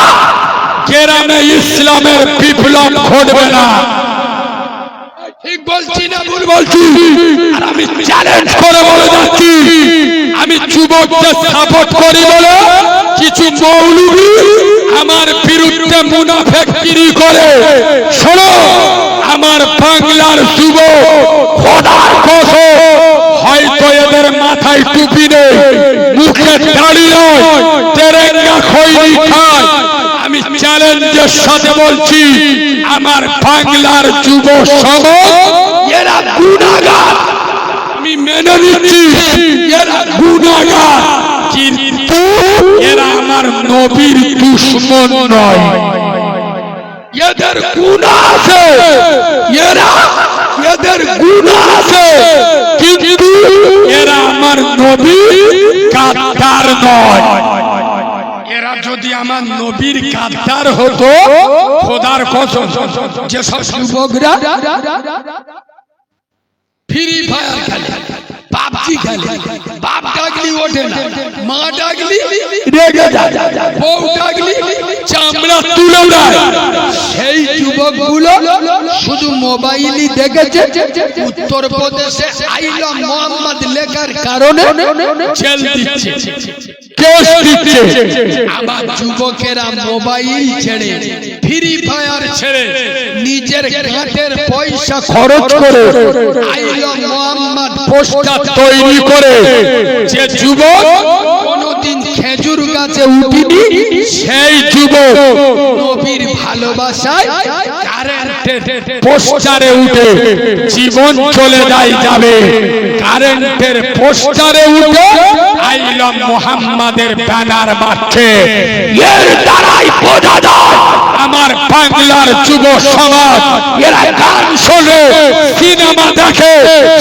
গ্রামে ইসলামের বিপ্লব ঘটবে না। ঠিক বলছি না ভুল বলছি? আর আমি চ্যালেঞ্জ করে বলে যাচ্ছি আমি যুবকদের সাপোর্ট করি বলে কিছু মৌলবি আমার বিরুদ্ধে মুনাফিকি করে। শোনো আমার বাংলার যুবক খোদার কসম হয়তো এদের মাথায় টুপি নেই, মুখে দাড়ি নয়, তেরেঙ্গা খৈনি খায়। আমি চ্যালেঞ্জের সাথে বলছি আমার বাংলার যুব সমাজ এরা গুনাহগার, আমি মেনে নিচ্ছি এরা গুনাহগার, কিন্তু এরা আমার নবীর দুশমন নয়। এদের গুনাহ আছে, এদের গুনাহ আছে, কিন্তু এরা আমার নবীর গাদ্দার নয়। এরা যদি আমার নবীর গাদ্দার হতো খোদার কসম যেসব যুবকরা ফ্রি ফায়ার খেলে, পাবজি খেলে, বাপ ডাকলি ওঠে না, মা ডাকলি রেগে যায়, বউ ডাকলি চামড়া তুলে দেয়, সেই যুবকগুলো শুধু মোবাইলই দেখেছে উত্তরপ্রদেশে আই লাভ মোহাম্মদ লেখার কারণে জেল দিচ্ছে, কেস দিচ্ছে। আবার যুবকেরা মোবাইল ছেড়ে ফ্রি ফায়ার ছেড়ে নিজের ঘাটের পয়সা খরচ করে আই লাভ মোহাম্মদ পোস্টার তৈরি করে যে যুবক কোনদিন খেজুর গাছে উঠিনি সেই যুবক নবীর ভালোবাসায় কারেন্টের পোস্টারে উঠে জীবন চলে যাবে, কারেন্টের পোস্টারে উঠে আই লাভ মোহাম্মদের ব্যানার মারছে। এর দ্বারাই বোঝা যায় আমার বাংলার যুব সমাজ এরা গান শোনে, সিনেমা দেখে,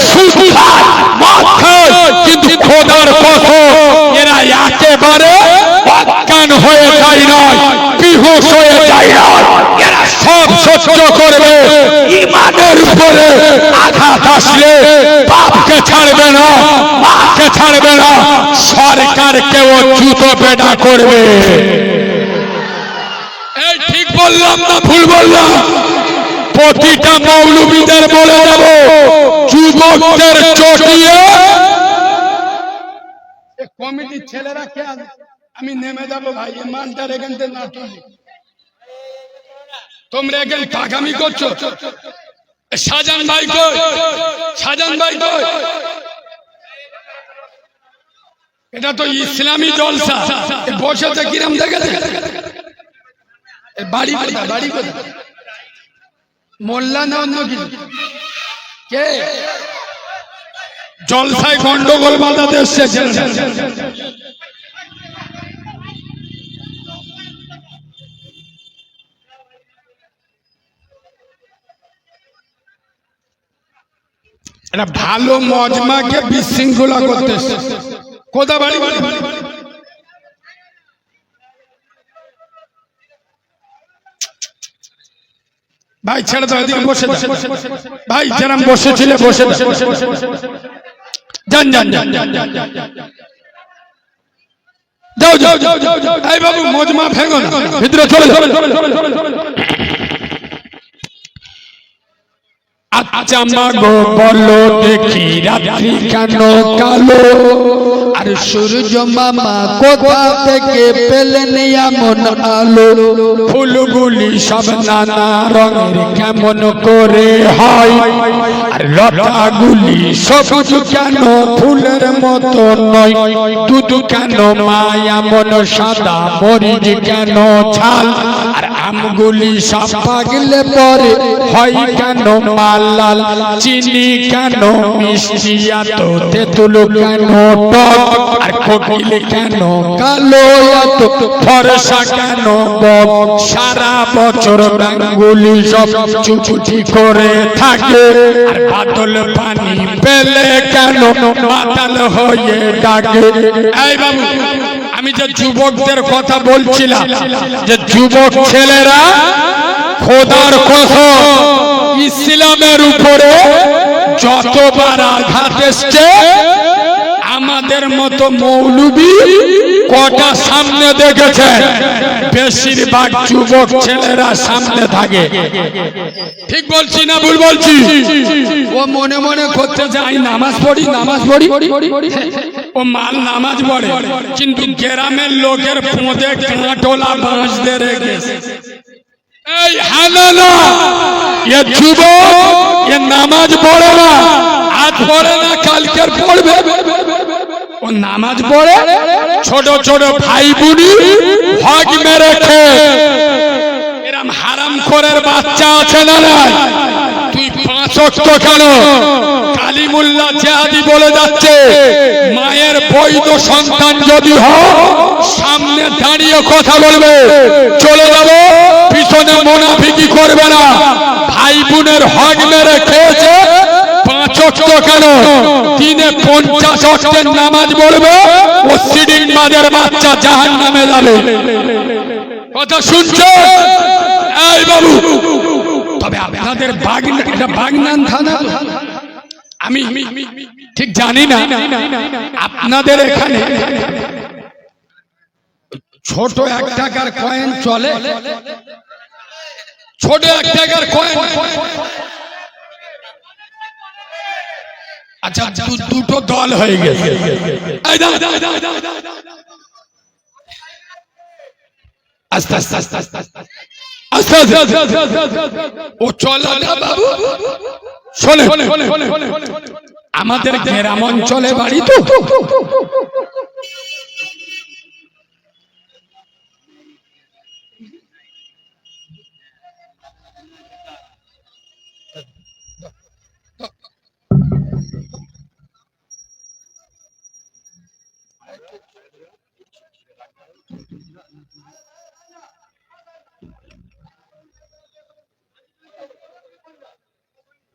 সুদ খায়, মদ খায়, কিন্তু খোদার কসম এরা একেবারে অজ্ঞান হয়ে যায় নয়, বেহুঁশ হয়ে যায় নয়, এরা সব সহ্য করবে। ইমানের উপরে আঘাত আসলে বাপকে ছাড়বে না, মাকে ছাড়বে না, সরকারকেও জুতো পেটা করবে। এই ঠিক বললাম না ভুল বললাম? প্রতিটা মৌলবীদের বলে দেব, যুবকদের চটিয়ে কমিটির ছেলেরা কে আমি নেমে যাবো ভাই, মানটার এখান থেকে না তুলি। তোমরা এখানে পাগামি করছো। শাহজাহান ভাই কই? শাহজাহান ভাই কই? এটা তো ইসলামী জলসা, বসেছে কিরাম দেখে বাড়ি কোথায়? বাড়ি কোথায়? মোল্লা না অন্য কিছু? কে জলসায় গন্ডগোল বাঁধাতে এসেছে? এটা ভালো মজমাকে বিশৃঙ্খলা করতে এসেছে। কোথা বাড়ি? ভাই ছেড়ে দাও, এদিকে বসে দাও ভাই, যেরকম বসেছিলে বসে দাও। যান যান যান যাও যাও যাও। এই বাবু মজমা ভেঙো না, ভিতরে চলে যাও। আচ্ছা মা গো বলো দেখি রাত্রি কেন কালো, আর সূর্য মামা কোথা থেকে পেলেন এমন আলো? ফুলগুলি সব নানা রঙের কেমন করে হয়, আর লতাগুলি সবুজ কেন ফুলের মতো নয়? দুধ কেন মা এমন সাদা, মরিচ কেন ছাল, আর আমগুলি সব পাগলে পরে হয় কেন মাল লাল? চিনি কেন মিষ্টি, এত তেঁতুল কেন টক, আর কোকিল কেন কালো, এত ফর্সা কেন বক? সারা বছর ব্যাঙগুলি সব চুচুচি করে থাকে, আর বাদল পানি পেলে কেন মাতাল হয়ে ডাকে? এই বাবু, আমি যে যুবকদের কথা বলছিলাম, যে যুবক ছেলেরা খোদার কসম ইসলামের উপরে যতবার আঘাত এসছে, আমাদের মতো মৌলবী কটা সামনে দেখেছে? বেশিরভাগ যুবক ছেলেরা সামনে থাকে। ঠিক বলছি না ভুল বলছি? ও মনে মনে করতে যায় নামাজ পড়ি নামাজ পড়ি, ও মাল নামাজ পড়ে, কিন্তু গ্রামের লোকের পোঁদে কাঁটোলা বাঁশ দিয়ে রেখেছে। এই হানানা এ যুবক, এ নামাজ পড়ে না, আজ পড়ে না কালকের পড়বে। ও নামাজ পড়ে, ছোট ছোট ভাই বুনি হক মেরে খেয়ে। এরম হারাম খোরের বাচ্চা আছে না নাই? তুই 5 ওয়াক্ত কেন? কালিমুল্লাহ জিহাদি বলে যাচ্ছে, মায়ের বৈধ সন্তান যদি হয় সামনে দাঁড়িয়ে কথা বলবে, চলে যাবো, পিছনে মুনাফিকি করবে না। ভাই বোনের হক মেরে খেয়েছে, 5 ওয়াক্ত কেন দিনে 50 ওয়াক্তের নামাজ পড়বে, ও সিডিং মাদের বাচ্চা জাহান্নামে যাবে। কথা শুনছো? এই বাবু, তবে আপনাদের বাগনান থানা, আমি ঠিক জানি না, আপনাদের এখানে ছোট 1 টাকার কয়েন চলে? ছোট 1 টাকার কয়েন? আচ্ছা, দুটো দল হয়ে গেছে। আস্তে আস্তে আস্তে আস্তে আস্তে ও চলে না বাবু। শোনে, আমাদের গ্রাম অঞ্চলে বাড়ি তো,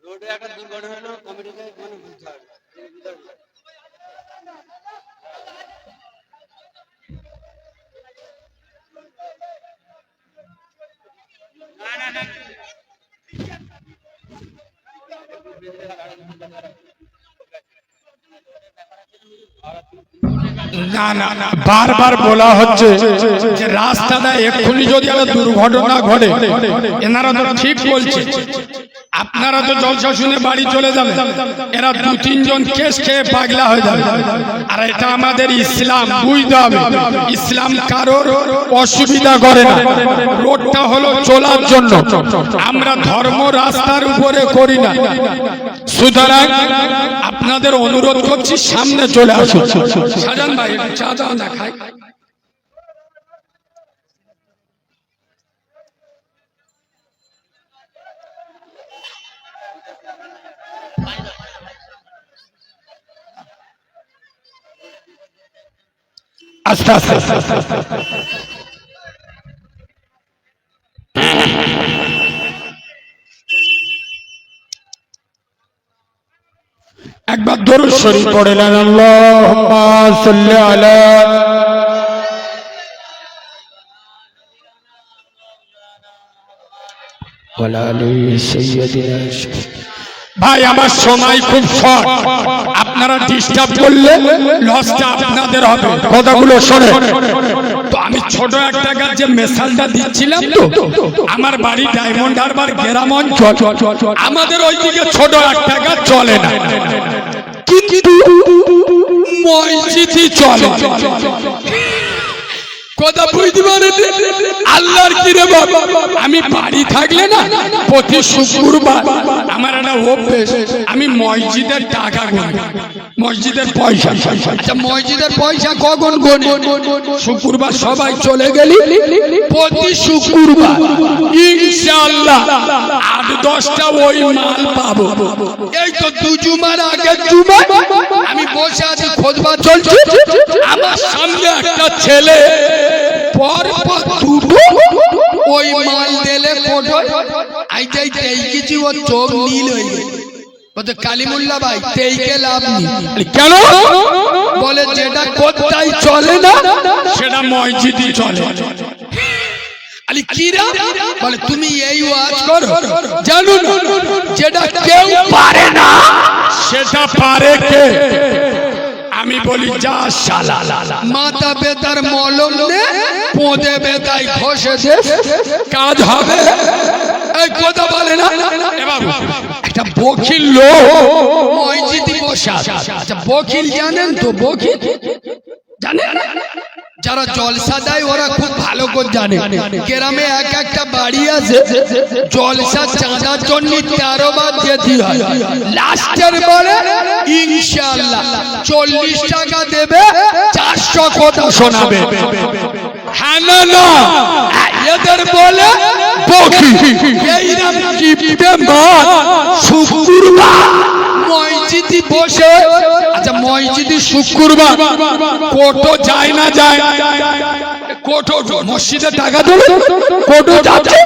রোডে একটা দুর্ঘটনা হলো, কমিটিকে মানে বুঝতে হবে। না না না না না না, বারবার বলা হচ্ছে যে রাস্তাটা এক্ষুনি যদি একটা দুর্ঘটনা ঘটে, এনারা তো ঠিক বলছে, আপনারা তো জলসা শুনে বাড়ি চলে যাবে, এরা 2-3 জন কেস খেয়ে পাগলা হয়ে যাবে। আর এটা আমাদের ইসলাম, বুঝতে হবে ইসলাম কারোর অসুবিধা করে না, রোডটা হলো চলার জন্য, আমরা ধর্ম রাস্তার উপরে করি না। সুতরাং আপনাদের অনুরোধ করছি সামনে চলে আসুন। সাজান ভাই চা দাও না, খাই। আস্তে আস্তে একবার দরুদ শরীফ পড়লেন, আল্লাহুম্মা সাল্লি আলা ওয়ালা আলি সাইয়্যিদিনা। ভাই আমার সময় খুব শর্ট, আপনারা ডিস্টার্ব করলে লসটা আপনাদের হবে, কথাগুলো শোনেন। তো আমি ছোট একটা যে মেসালটা দিচ্ছিলাম, তো আমার বাড়ি ডায়মন্ড হারবার গ্রাম অঞ্চল, আমাদের ওইদিকে ছোট একটা গাছ চলে না, কিন্তু মসজিদই চলে। কথা বুঝতে পারেন? আল্লাহর কি রে বাবা, আমি বাড়ি থাকলে না প্রতি শুক্রবার আমার একটা অভ্যেস, আমি মসজিদের টাকা গুনি, মসজিদের পয়সা। আচ্ছা মসজিদের পয়সা কখন গুনি? শুক্রবার সবাই চলে গেলি, প্রতি শুক্রবার ইনশাআল্লাহ 8-10টা ওই মাল পাবো। এই তো 2 জুমার আগে জুমা আমি বসে আছি, খোঁজবা চলছে, আমার সামনে একটা ছেলে পর দুটো ওই মাল দিলে কোটো আইটাই তেই কিছু, ও চোখ নীল হয়ে গেল। বলতে কালিমুল্লাহ ভাই তেইকে লাভ নেই। কেন? বলে যেটা কোথায় চলে না সেটা মসজিদই চলে। আলি কিরা বলে তুমি এই ওয়াজ করো, জানো না যেটা কেউ পারে না সেটা পারে কে? আমি বলি যা শালা, মাথা বেতার মলম নে, পোঁদে বেতায় ঘষে দে, কাজ হবে। এই কথা বলে না এ বাবু, একটা বকিল লোক মসজিদে বসে আছে। আচ্ছা বকিল জানেন তো? বকিল জানেন? যারা জলসা দেয় ওরা খুব ভালো করে জানে, গ্রামে এক একটা বাড়ি আছে, জলসা চাঁদার জন্য 13 বার যেতে হয়, লাস্টের বলে ইনশাআল্লাহ 40 টাকা দেবে, 400 কথা শোনাবে। হ্যাঁ না না, এদের বলে বকি। এইরকম কিপটে মার শুক্রবার মসজিদে বসে। আচ্ছা মসজিদে শুক্রবার কোটো যায় না যায়? কোটো মসজিদে টাকা দেবে, কোটো যাচ্ছে,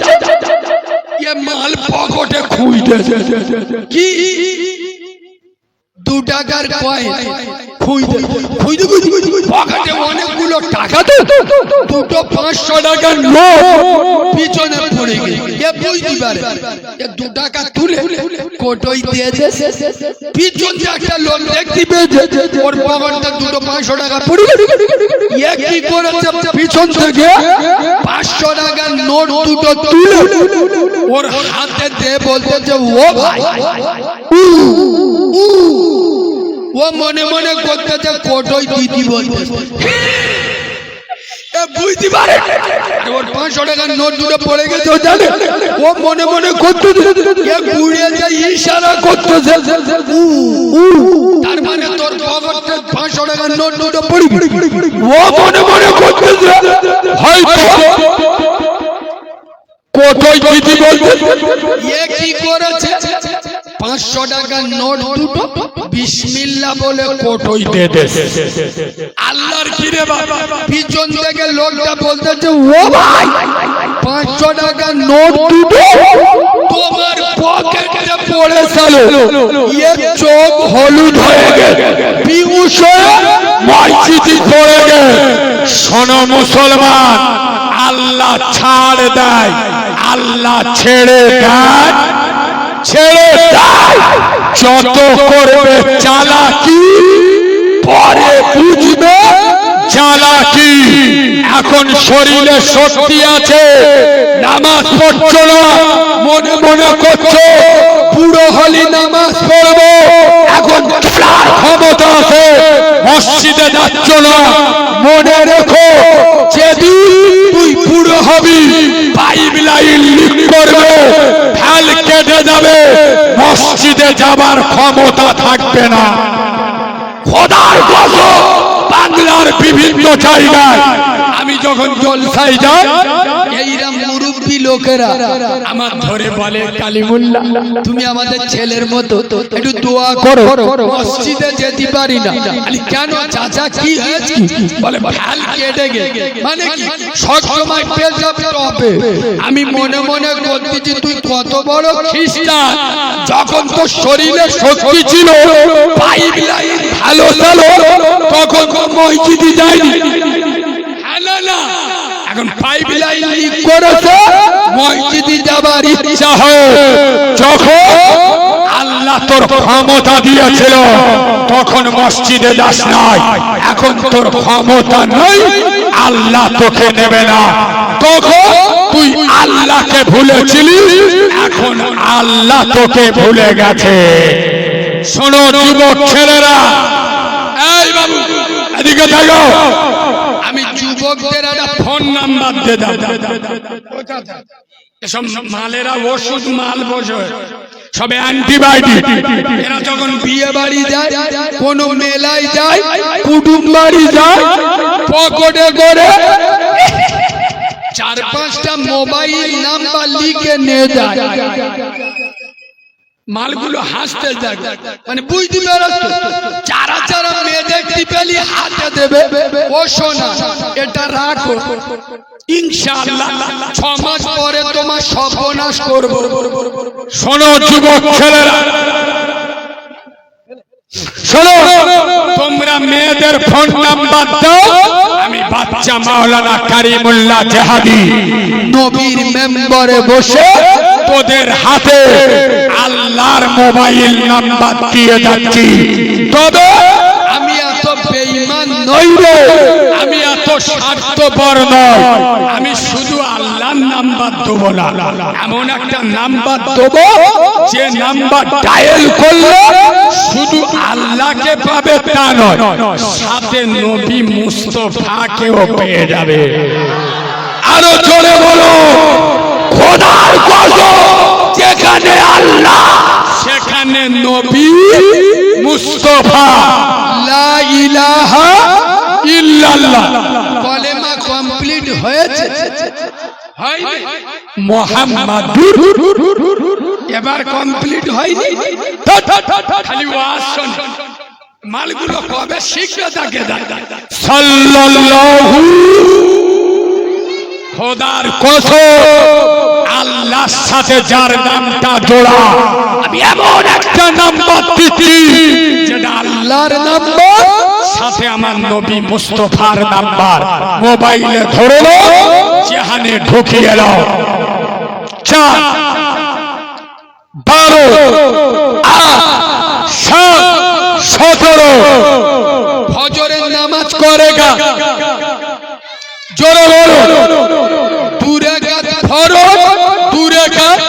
এ মাল পকেটে খুঁজতেছে কি 2 টাকার কয়েন খুঁজতে খুঁজতে পকেটে অনেকগুলো টাকা, তো দুটো 500 টাকার নোট পিছনে পড়ে গেল। এ বুঝতে পারে 2 টাকা তুলে কোটোই দিয়েছে, পিছন দিয়ে একটা লোক দেখতে পেয়েছে ওর পকেটে দুটো 500 টাকা পড়ে গেল। এ কি করেছে? পিছন থেকে 500 টাকার নোট দুটো তুলে ওর হাতে দিয়ে বলতেছে ও ভাই, ও মনে মনে করতেছে কোটোই দিদি বলতে। বুঝতে পারে ওর 500 টাকার নোট দুটো পড়ে গেছে, ও জানে, ও মনে মনে করতেছে, ঘুরেছে ইশারা করতেছে, তার মানে তোর পকেটে 500 টাকার নোট দুটো পড়ে, ও মনে মনে করতেছে হয়তো কোটোই দিদি বলতে। এ কি করেছে? 500 টাকার নোট দুটো বিসমিল্লাহ বলে কোটোই দিয়ে দিয়েছে। আল্লাহর কি রে বাবা, পিছন থেকে লোকটা বলতেছে ও ভাই 500 টাকার নোট দুটো তোমার পকেটে পড়েছিল। এর চোখ হলুদ হয়ে গেছে, বিহুশ হয়ে মসজিদে পড়ে গেছে। শোনো মুসলমান, আল্লাহ ছাড় দেয়, আল্লাহ ছেড়ে দেয়, ছেড়ে দেয়। যত করবে চালাকি পরে বুঝবে জ্বালা কি। এখন শরীরে শক্তি আছে, নামাজ পড়ছো না, মনে মনে করছো পুরো হলি নামাজ পড়বো, এখন চলার ক্ষমতা আছে, মসজিদে যাচ্ছ না। মনে রেখো, যেদিন তুই পুরো হবি, পাইপ লাইন লিক করবে, ফ্যাল কেটে যাবে, মসজিদে যাবার ক্ষমতা থাকবে না। খোদার কসম, বাংলার বিভিন্ন জায়গায় আমি যখন জলসায় যাই, এইরা মুরব্বী লোকেরা আমার ধরে বলে, কালিমুল্লাহ তুমি আমাদের ছেলের মতো একটু দোয়া করো, মসজিদে যেতে পারি না। আরে কেন চাচা, কি হয়েছে? বলে ফ্যাল কেটে গেছে, মানে কি সব সময় পেশাব টপে। আমি মনে মনে করতেছি তুই কত বড় খ্রিস্টান, যখন তো শরীরে শক্তি ছিল, পাইপ লাইন ভালো ছিল, তখন তো মসজিদে যায়নি। হ্যালো না, এখন পাইপ লাইন লিক করেছে, মসজিদে যাবার ইচ্ছা হয়। যখন আল্লাহ তোর ক্ষমতা দিয়েছিল, তখন মসজিদে যাস নাই। এখন তোর ক্ষমতা নেই, আল্লাহ তোকে নেবে না। তখন তুই আল্লাহকে ভুলেছিলি, এখন আল্লাহ তোকে ভুলে গেছে। শোনো যুবক ছেলেরা, এই বাবু এদিকে দেখো, আমি যুবকদের একটা ফোন নাম্বার দিয়ে দাও। এসব মালেরা ওষুধ মাল বসে, সবে অ্যান্টিবায়োটিক। এরা যখন বিয়ে বাড়ি যায়, কোন মেলায় যায়, কুটুম বাড়ি যায়, পকেটে করে 4-5টা মোবাইল নাম্বার লিখে নিয়ে যায়। মালগুলো হাসতে থাকে, মানে বুঝতে পারছো, যারা যারা মেয়ে দেখতে পেলি হাতে দেবে, ও সোনা এটা রাখো, ইনশাআল্লাহ 6 মাস পরে তোমার সর্বনাশ করবো। শোনো যুবক ছেলেরা, শোনো, তোমরা মেয়েদের ফোন নাম্বার দাও, আমি বাচ্চা মাওলানা কারিমুল্লাহ জেহাদি নবীর মেম্বারে বসে তোদের হাতে আল্লাহর মোবাইল নাম্বার দিয়ে যাচ্ছি। তবে আমি এত বেঈমান নই রে, আমি এত স্বার্থপর নয়, আমি শুধু আল্লাহর নাম্বার দেবো না, এমন একটা নাম্বার দেবো যে নাম্বার ডায়াল করলে শুধু আল্লাহকে পাবে তা নয়, সাথে নবী মুস্তাফাকেও পেয়ে যাবে। আরো জোরে বলো, খোদার কসম, যেখানে আল্লাহ সেখানে নবী মুস্তাফা, লা ইলাহা ইল্লাল্লাহ, কলেমা কমপ্লিট হয়েছে, হয়নি? মুহাম্মাদুর, এবার কমপ্লিট হয়নি, খালি ওয়াজ শোন। মালগুলো কবে শিখবে তাকে সাল্লাল্লাহু, খোদার কসম, আল্লাহর সাথে যার নামটা জোড়া, আমি এমন একটা নাম্বার দিচ্ছি যেটা আল্লাহর নাম্বার, সাথে আমার নবী মুস্তাফার নাম্বার। মোবাইলে ধরে নাও, যেখানে ঢুকিয়ে নাও, 4 12 8 7 17 ফজরের নামাজ করেগা, জোরে বলো, 2 রাকাত ফরজ, 2 রাকাত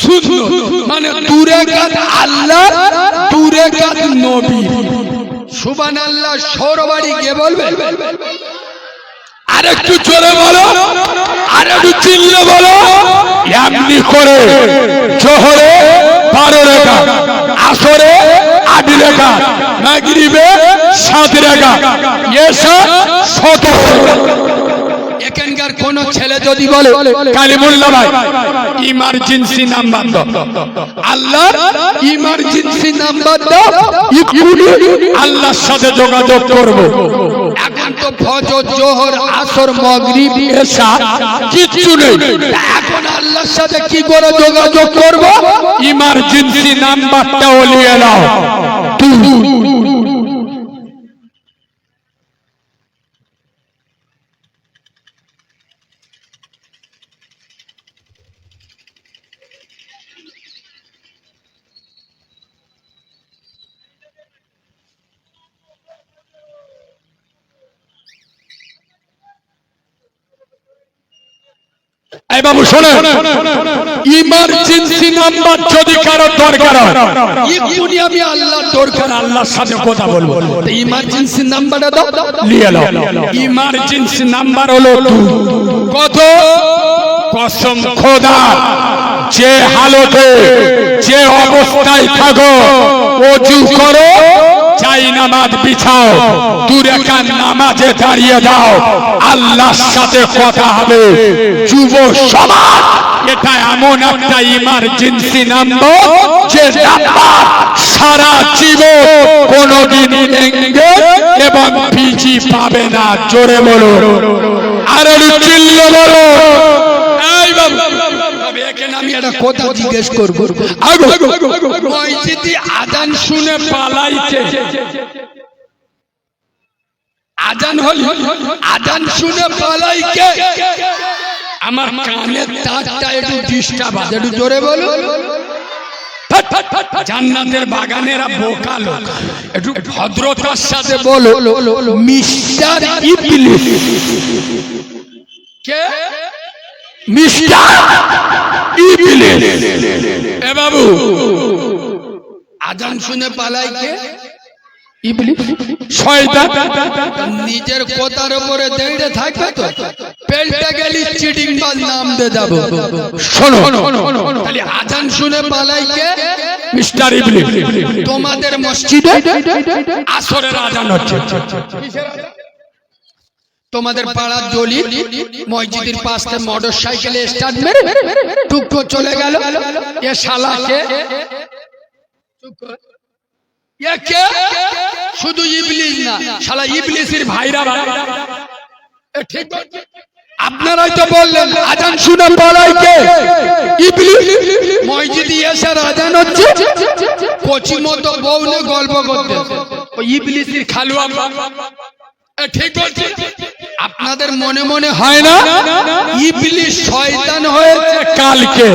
সুন্নাত, মানে 2 রাকাত আল্লাহ, 2 রাকাত নবী। সুবহানাল্লাহ, সরবাড়ি কে বলবে? আরেকটু জোরে বলো, আরেকটু চিল্লে বলো। এমনি করে জোহরে 12 রাকাত, আসরে 8 রাকাত, মাগরিবে 7 রাকাত, এশা 17 রাকাত। এখানকার কোন ছেলে যদি বলে কালিমুল্লাহ ভাই ইমার্জেন্সি নাম্বার দাও, আল্লাহ ইমার্জেন্সি নাম্বার দাও, এক্ষুনি আল্লাহর সাথে যোগাযোগ করব। এখন তো ফজর, জোহর, আসর, মাগরিব, এশা কিচ্ছু নেই, এখন আল্লাহর সাথে কি করে যোগাযোগ করব? ইমার্জেন্সি নাম্বারটাও নিয়ে নাও। এই বাবু শোনে, ইমার্জেন্সি নাম্বার যদি কারো দরকার হয়, এক্ষুনি আমি আল্লাহর দরকার, আল্লাহর সাথে কথা বলবো, ইমার্জেন্সি নাম্বারটা দাও। নিয়ে নাও। ইমার্জেন্সি নাম্বার হলো কত? কসম খোদা, যে হালতে যে অবস্থায় থাকো, ওযু করো, চাই নামাজ বিছাও, দুরাকাত নামাজে দাঁড়িয়ে যাও, আল্লাহর সাথে কথা হবে। যুব সমাজ, এটা এমন একটা ইমার্জেন্সি নাম্বার যে নাম্বার সারা জীবন কোনদিন এঙ্গেজ এবং বিজি পাবে না। জোরে বলো, আর চিল্লে বলো। এই বাবু, তবে এখানে আমি একটা কথা জিজ্ঞেস করবো, মসজিদে আজান শুনে পালাইছে, আজান হল, আজান শুনে পালাইকে, আমার কানের তারটা একটু ডিস্টার্ব আছে, একটু জোরে বলো। জান্নাতের বাগানেরা বোকা লোক, একটু ভদ্রতার সাথে বলো, মিস্টার ইবলিস। কে? মিস্টার ইবলিস। এ বাবু, আজান শুনে পালাই কে? ইবলিস, শয়তান। নিজের কথার উপরে দাঁড়িয়ে থাকবে তো, পেলটা গেলি চিটিং বাজ নাম দে যাব। শোনো, তাহলে আজান শুনে পালাই কে? মিস্টার ইবলিস। তোমাদের মসজিদে আসরের আজান হচ্ছে, তোমাদের পাড়ার জলি মসজিদের পাশ থেকে মোটর সাইকেলে স্টার্ট মেরে টুকো চলে গেল, এ শালাকে শুধু ইবলিস না, শালা ইবলিসের ভাইরা। ঠিক, আপনারাই তো বললেন আজান শুনে পালাই কে? ইবলিস। মসজিদে এসে আজান হচ্ছে, কচি মতো বউ নিয়ে গল্প করতে, ওই ইবলিসের খালুয়া। ঠিক বলছি? আপনাদের মনে মনে হয় না ইবলিস শয়তান হয়েছে কালকে?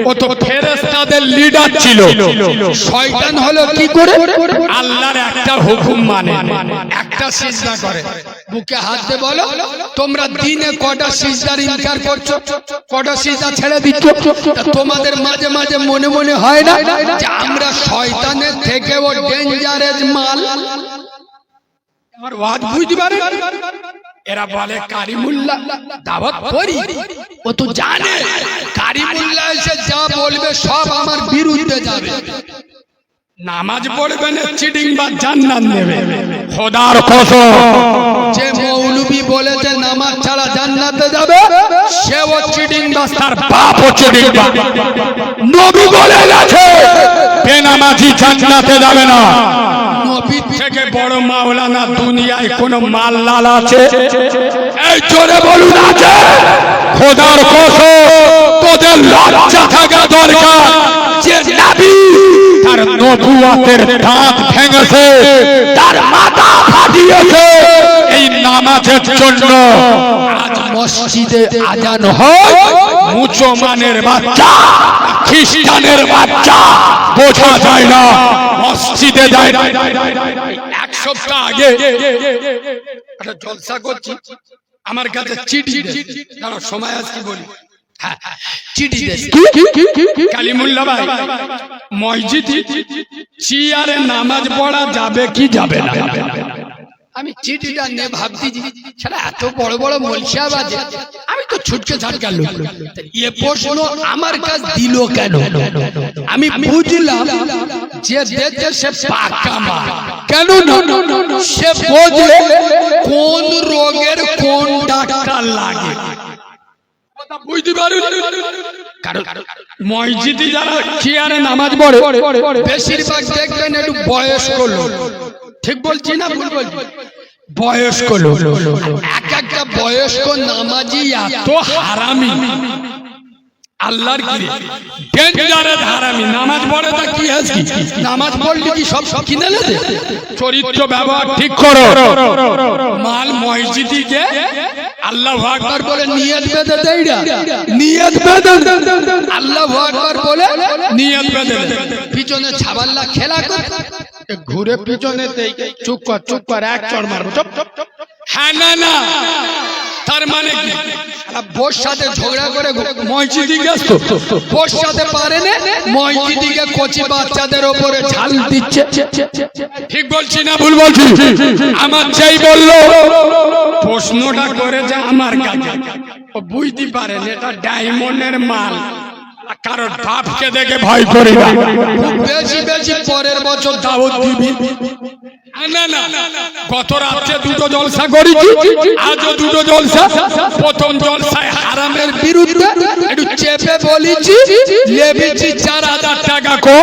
ও তো ফেরেশতাদের লিডার ছিল, শয়তান হলো কি করে? আল্লাহর একটা হুকুম মানে, একটা সিজদা করে। বুকে হাত দিয়ে বলো, তোমরা দিনে কটা সিজদার ইনকার করছো, কটা সিজদা ছেড়ে দিচ্ছ? তোমাদের মাঝে মাঝে মনে মনে হয় না যে আমরা শয়তানের থেকেও ডেঞ্জারাস মাল? আমার ওয়াজ বুঝতে পারে? এরা বলে কারিমুল্লাহ দাওয়াত করি, ও তো জানে কারিমুল্লাহ এসে যা বলবে সব আমার বিরুদ্ধে যাবে। নামাজ পড়বে না, চিটিং বা জান্নাত নেবে। খোদার কসম, যে মৌলবি বলেছে নামাজ ছাড়া জান্নাতে যাবে, সেও চিটিং বা, তার বাপও চিটিং বা। নবী বলে গেছে বেনামাজি জান্নাতে যাবে না। নবীর থেকে বড় মাওলানা দুনিয়ায় কোন মাল্লাল আছে? এই জোরে বলুন, আছে? খোদার কসম, তোদের লজ্জা থাকা দরকার। যে নবী তার নবুয়তের দাঁত ভেঙেছে, তার মাথা ফাটিয়েছে এই নামাজের জন্য, আজ মসজিদে আজান হয়, মুসলমানের বাচ্চা খ্রিস্টানের বাচ্চা বোঝা যায় না, মসজিদে যায়। এক সপ্তাহ আগে একটা জলসা করছি, আমার কাছে চিঠি, সময় আজকে বলি, চিঠি কালিমুল্লাহ ভাই, মসজিদে চেয়ারে নামাজ পড়া যাবে কি যাবে না? আমি চিঠিটা নিয়ে ভাবছি, সারা এত বড় বড় মলসাব আছে, আমি তো ছুটকে ছাটকার লোক, এ প্রশ্ন আমার কাছে দিল কেন? আমি বুঝলাম যে দেখতে সে পাকা মা, কেন না সে বোঝে কোন রোগের কোন ডাক্তার লাগে। বুঝতে পারুন, কারণ মসজিদে যারা চেয়ারে নামাজ পড়ে বেশিরভাগ দেখবেন একটু বয়স্ক লোক। ঠিক বলছি না ভুল বলছি? বয়স্ক লোক। এক একটা বয়স্ক নামাজি এত হারামি, আল্লাহর কি ডেঞ্জারাস হারামি। নামাজ পড়ে তা কি আছে? নামাজ পড়লে কি সব কিনে নেবে? চরিত্র ব্যবহার ঠিক করো। মাল মসজিদে গিয়ে আল্লাহু আকবার বলে নিয়ত বেঁধে দেই না, নিয়ত বেঁধে আল্লাহু আকবার বলে নিয়ত বেঁধে, পিছনে ছাবাল্লা খেলা করে ঘুরে পিছনে চুপ কর এক চড় মারবো। হ্যাঁ না, তার মানে কি বোর সাথে ঝগড়া করে মসজিদে গেছো, বোর সাথে পারে না, মসজিদে কচি বাচ্চাদের উপরে ঝাল দিচ্ছে। ঠিক বলছি না ভুল বলছি? আমার যেই বললো প্রশ্নটা করে যে আমার কাছে ও বুঝতে পারেন এটা ডায়মন্ডের মাল, কারোর বাপকে দেখে ভয় করি না। বেশি বেশি পরের বছর দাওয়াত দিবি। না না, গত রাতে দুটো জলসা করেছি, আজও দুটো জলসা। প্রথম জলসায় হারামের বিরুদ্ধে একটু চেপে বলেছি, লেবেছি 4,000 টাকা কো।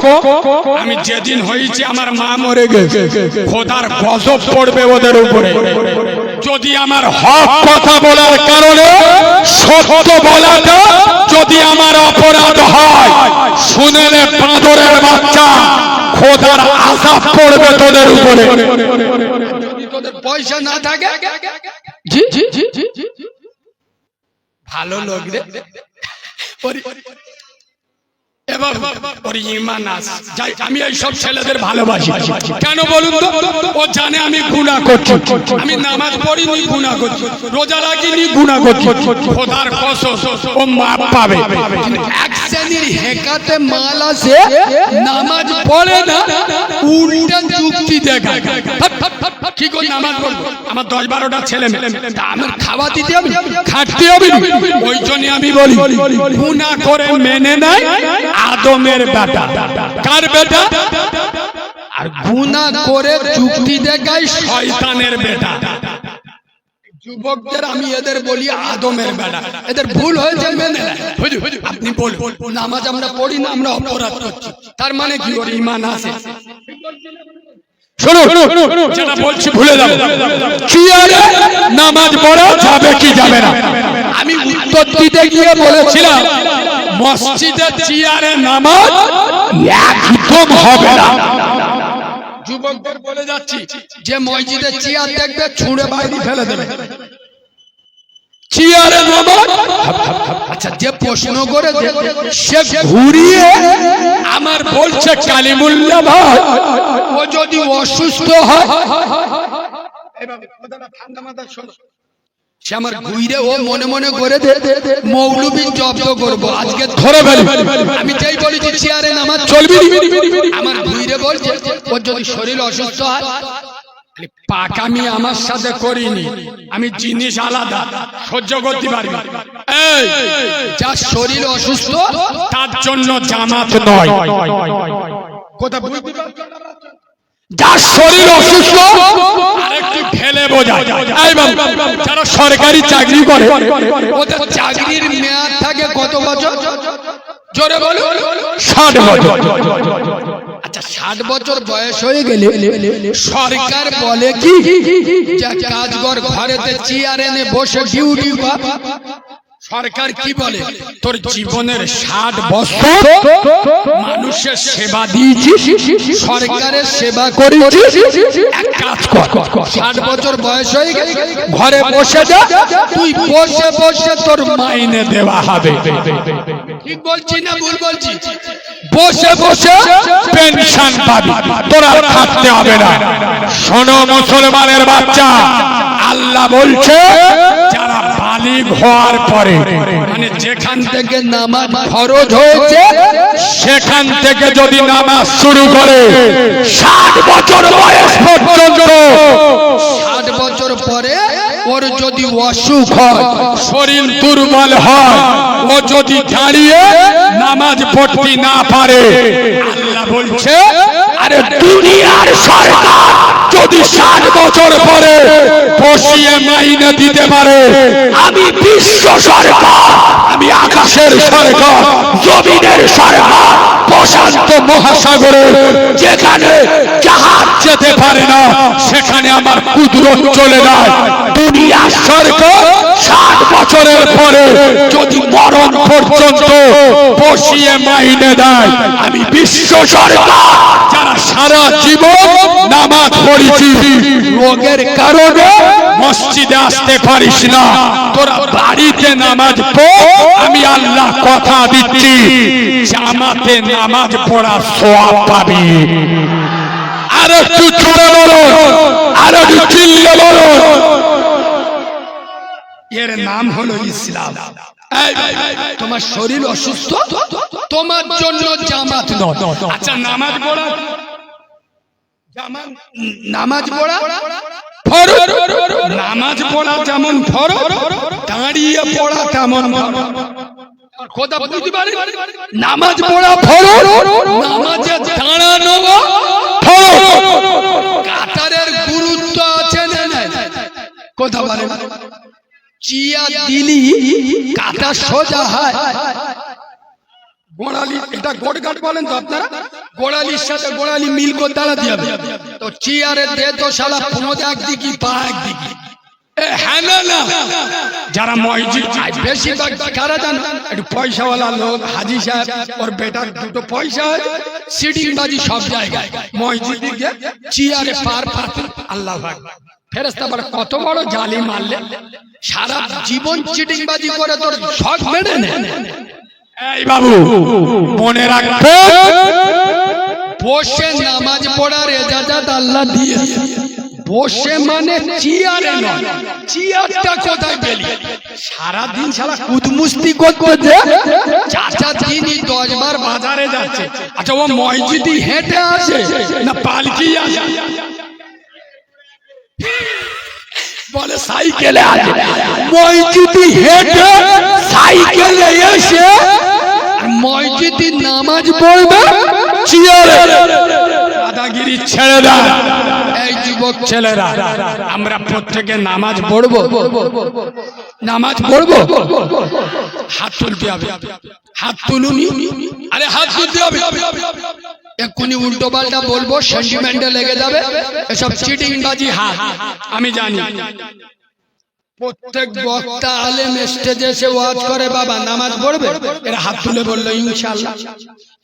আমি যেদিন হয়েছি আমার মা মরে গেছে, খোদার গজব পড়বে ওদের উপরে। যদি আমার হক কথা বলার কারণে সত্য বলাটা যদি আমার অপরাধ হয়, শুনেলে বাঁদরের বাচ্চা, খোদার আযাব পড়বে তোদের উপরে। তোদের পয়সা না থাকে, জি জি জি জি, ভালো লোক রে, এবার ওর ঈমান আছে। যাই, আমি এই সব ছেলেদের ভালোবাসি। কেন বলুন তো? ও জানে আমি গুনাহ করছি, আমি নামাজ পড়িনি গুনাহ করছি, রোজা রাখিনি গুনাহ করছি। খোদার কসম ও মাপ পাবে। এক শ্রেণীর হেকাতে মাল আছে, নামাজ পড়ে না, উল্টা যুক্তি দেখায়। কি করে নামাজ পড়বো? আমার 10-12টা ছেলে মেয়ে, আমার খাওয়া দিতে হবে, খাটতে হবে। ওই জন্য আমি বলি গুনাহ করে মেনে নাই আদমের বেটা। কার বেটা? আর গুনাহ করে যুক্তি দেখায় শয়তানের বেটা। যুবকদের আমি এদের বলি আদমের বেটা। এদের ভুল হয়েছে মেনে নেয়। আপনি বলুন নামাজ আমরা পড়ি না, আমরা অপরাধ করছি, তার মানে কি? ওর ঈমান আছে। শোনো, যেটা বলছি ভুলে যাবে। চেয়ারে নামাজ পড়া যাবে কি যাবে না? আমি উত্তর দিতে গিয়ে বলেছিলাম মসজিদে চেয়ারে নামাজ একদম হবে না। যুবকদের বলে যাচ্ছি, যে মসজিদে চেয়ার দেখবে ছুঁড়ে বাইরে ফেলে দেবে। চেয়ারে নামাজ, আচ্ছা, যে প্রশ্ন করে সে ঘুরিয়ে আমার বলছে কালিমুল্লাহ ভাই, ও যদি অসুস্থ হয়, সে আমার ঘুরে, ও মনে মনে করে মৌলবী জব্দ করবো আজকে ধরে ফেলি। আমি যেই বলেছি চেয়ারে নামাজ চলবি, আমার ঘুরে বলছে ওর যদি শরীর অসুস্থ হয়। পাকামি আমার সাথে করিনি, আমি জিনিস আলাদা, সহ্য করতে পারবি। এই যার শরীর অসুস্থ তার জন্য জামাত নয়। কথা বুঝতে পারছো? যার শরীর অসুস্থ আরেকটু ঠেলে বোঝায়। এই বাবু, যারা সরকারি চাকরি করে ওদের চাকরির মেয়াদ থাকে কত বছর? জোরে বলো। 60 বছর। আচ্ছা, 60 বছর বয়স হয়ে গেলে সরকার বলে কি, যা কাজ কর, ঘরেতে চেয়ার এনে বসে ডিউটি কর। সরকার কি বলে? তোর জীবনের 60 বছর মানুষের সেবা দিয়েছিস, সরকারের সেবা করেছিস, এক কাজ কর, 60 বছর বয়স হয়ে গেলে ঘরে বসে যা, তুই বসে বসে তোর মাইনে দেওয়া হবে। ঠিক বলছি না ভুল বলছি? বসে বসে পেনশন পাবি, তোরা থাকতে হবে না। শোনো মুসলমানের বাচ্চা, আল্লাহ বলছে যারা বালিগ হওয়ার পরে, মানে যেখান থেকে নামাজ ফরজ হয়েছে সেখান থেকে যদি নামাজ শুরু করে 60 বছর বয়স পর্যন্ত, 60 বছর পরে ওর যদি অসুখ হয়, শরীর দুর্বল হয়, ও যদি দাঁড়িয়ে নামাজ পড়তে না পারে, আল্লাহ বলছে আরে দুনিয়ার সরকার যদি 60 বছর পরে বসিয়ে মাইনে দিতে পারে, আমি বিশ্ব সরকার, আমি আকাশের সরকার, জমিনের সরকার, প্রশান্ত মহাসাগরে যেখানে জাহাজ যেতে পারে না সেখানে আমার কুদরত চলে যায়। দুনিয়ার সরকার 60 বছরের পরে যদি মরণ পর্যন্ত বসিয়ে মাইনে দেয়, আমি বিশ্ব সরকার, যারা সারা জীবন নামাজ পড়েছি, রোগের কারণে মসজিদে আসতে পারিস না, তোরা বাড়িতে নামাজ পড়, আমি আল্লাহ কথা দিচ্ছি জামাতে নামাজ পড়া সওয়াব পাবি। আর একটু জোরে বলো, আর একটু চিল্লে বলো। এর নাম হলো ইসলাম। এই ভাই, তোমার শরীর অসুস্থ, তোমার জন্য জামাত নয়। আচ্ছা নামাজ পড়া, নামাজ পড়া ফরজ, নামাজ পড়া যেমন ফরজ, দাঁড়িয়ে পড়া তেমন ফরজ। কথা বুঝতে পারি? নামাজ পড়া ফরজ, নামাজে দাঁড়ানো ফরজ। কাতারের গুরুত্ব আছে না নাই? কথা বলেন। চিয়া দিলি কাটা সোজা হয়। গোড়ালি, এটা গোড়ঘাট বলেন তো আপনারা? গোড়ালির সাথে গোড়ালি মিল করে দাঁড়াতে হবে। তো চিয়ারের দে তো শালা পুনোদ একদিকে পা একদিকে। হ্যাঁ না, যারা মসজিদ বেশিরভাগ কারা জানো? একটু পয়সাওয়ালা লোক, হাজি সাহেব, ওর বেটার দুটো পয়সা আছে, সিটিং বাজি সব জায়গায়। মসজিদে গিয়ে চিয়ারে পার পাতে আল্লাহু আকবার। ফেরেশতা বলে কত বড় জালি মারলে, সারা জীবন চিটিং বাজি করে তোর শখ মেনে নে। এই বাবু মনে রাখবে, বসে নামাজ পড়ার এজাজত আল্লাহ দিয়েছে। বসে মানে চিয়ারে নয়। চিয়ারটা কোথায় পেলি? সারাদিন সারা কুদমুস্তি করতে চাচা দিনই 10 বার বাজারে যাচ্ছে। আচ্ছা ও মসজিদে হেঁটে আসে না পালকি আসে? বলে সাইকেলে আসে। মসজিদে হেঁটে সাইকেলে এসে মসজিদে নামাজ পড়বে চিয়ারে। দাদাগিরি ছেড়ে দাও। এই যুবক ছেলেরা, আমরা প্রত্যেকে নামাজ পড়বো, নামাজ পড়বো, হাত তুলতে হবে। হাত তুলুনি। আরে হাত তুলতে হবে। এক্ষুনি উল্টো পাল্টা বলবো, সেন্টিমেন্টে লেগে যাবে। এসব চিটিং বাজি হাত। আমি জানি প্রত্যেক বক্তা আলেম স্টেজে এসে ওয়াজ করে, বাবা নামাজ পড়বে, এরা হাত তুলে বললো ইনশাআল্লাহ।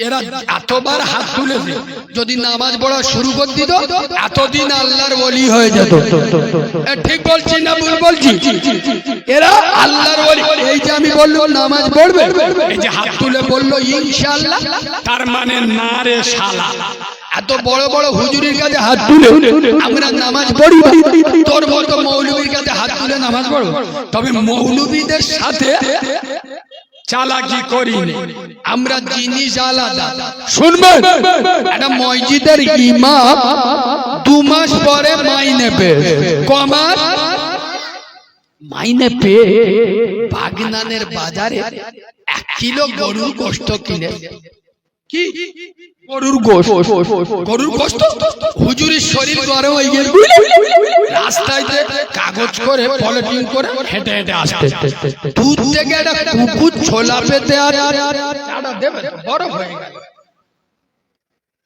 এরা এতবার হাত তুলেছে, যদি নামাজ পড়া শুরু করে দিত এতদিন আল্লাহর ওলি হয়ে যেত। ঠিক বলছি না ভুল বলছি? এরা আল্লাহর ওলি। এই যে আমি বললাম নামাজ পড়বে, এই যে হাত তুলে বললো ইনশাআল্লাহ, তার মানে না রে শালা। এত বড় বড় হুজুরির কাছে হাত তুলে আমরা নামাজ পড়ি, তোর মতো মৌলবীর কাছে হাত তুলে নামাজ পড়ব? তবে মৌলবীদের সাথে চালাকি করি আমরা জিনিস আলাদা। শুনবেন, একটা মসজিদের ইমাম 2 মাস পরে মাইনে পেয়ে, কমাস মাইনে পেয়ে বাগনানের বাজারে 1 কিলো গরুর গোশত কিনে। কি গরুর গোশত? গরুর গোশত। হুজুরের শরীর গরম হয়ে গেল, রাস্তায় কাগজ করে পলিথিন করে হেঁটে হেঁটে আসতে, দুধ থেকে একটা কুকুর ছোলা পেতে আর বরফ হয়ে গেল।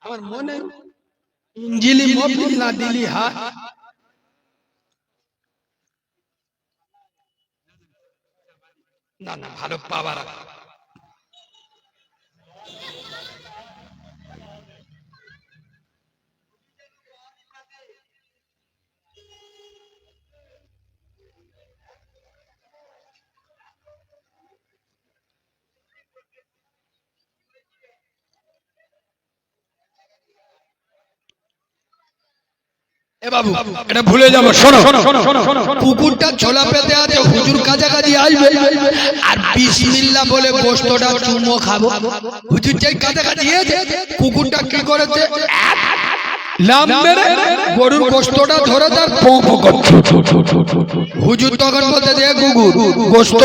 আমার মনে ইঞ্জিলি মফিল না দিলি হা। না না, ভালো পাওয়ার। এ বাবু, এটা ভুলে যাবো। শোনো, কুকুরটা ছোলা পেতে আছে, হুজুর কাছাকাছি আসবে আর বিসমিল্লাহ বলে গোশতটা চুমো খাবো। হুজুর যে কাছাকাছি এসে কুকুরটা কি করেছে, লাম মেরে গরুর গোশতটা ধরে তার পোঁপো করছে। হুজুর তখন বলতে যে কুকুর গোশত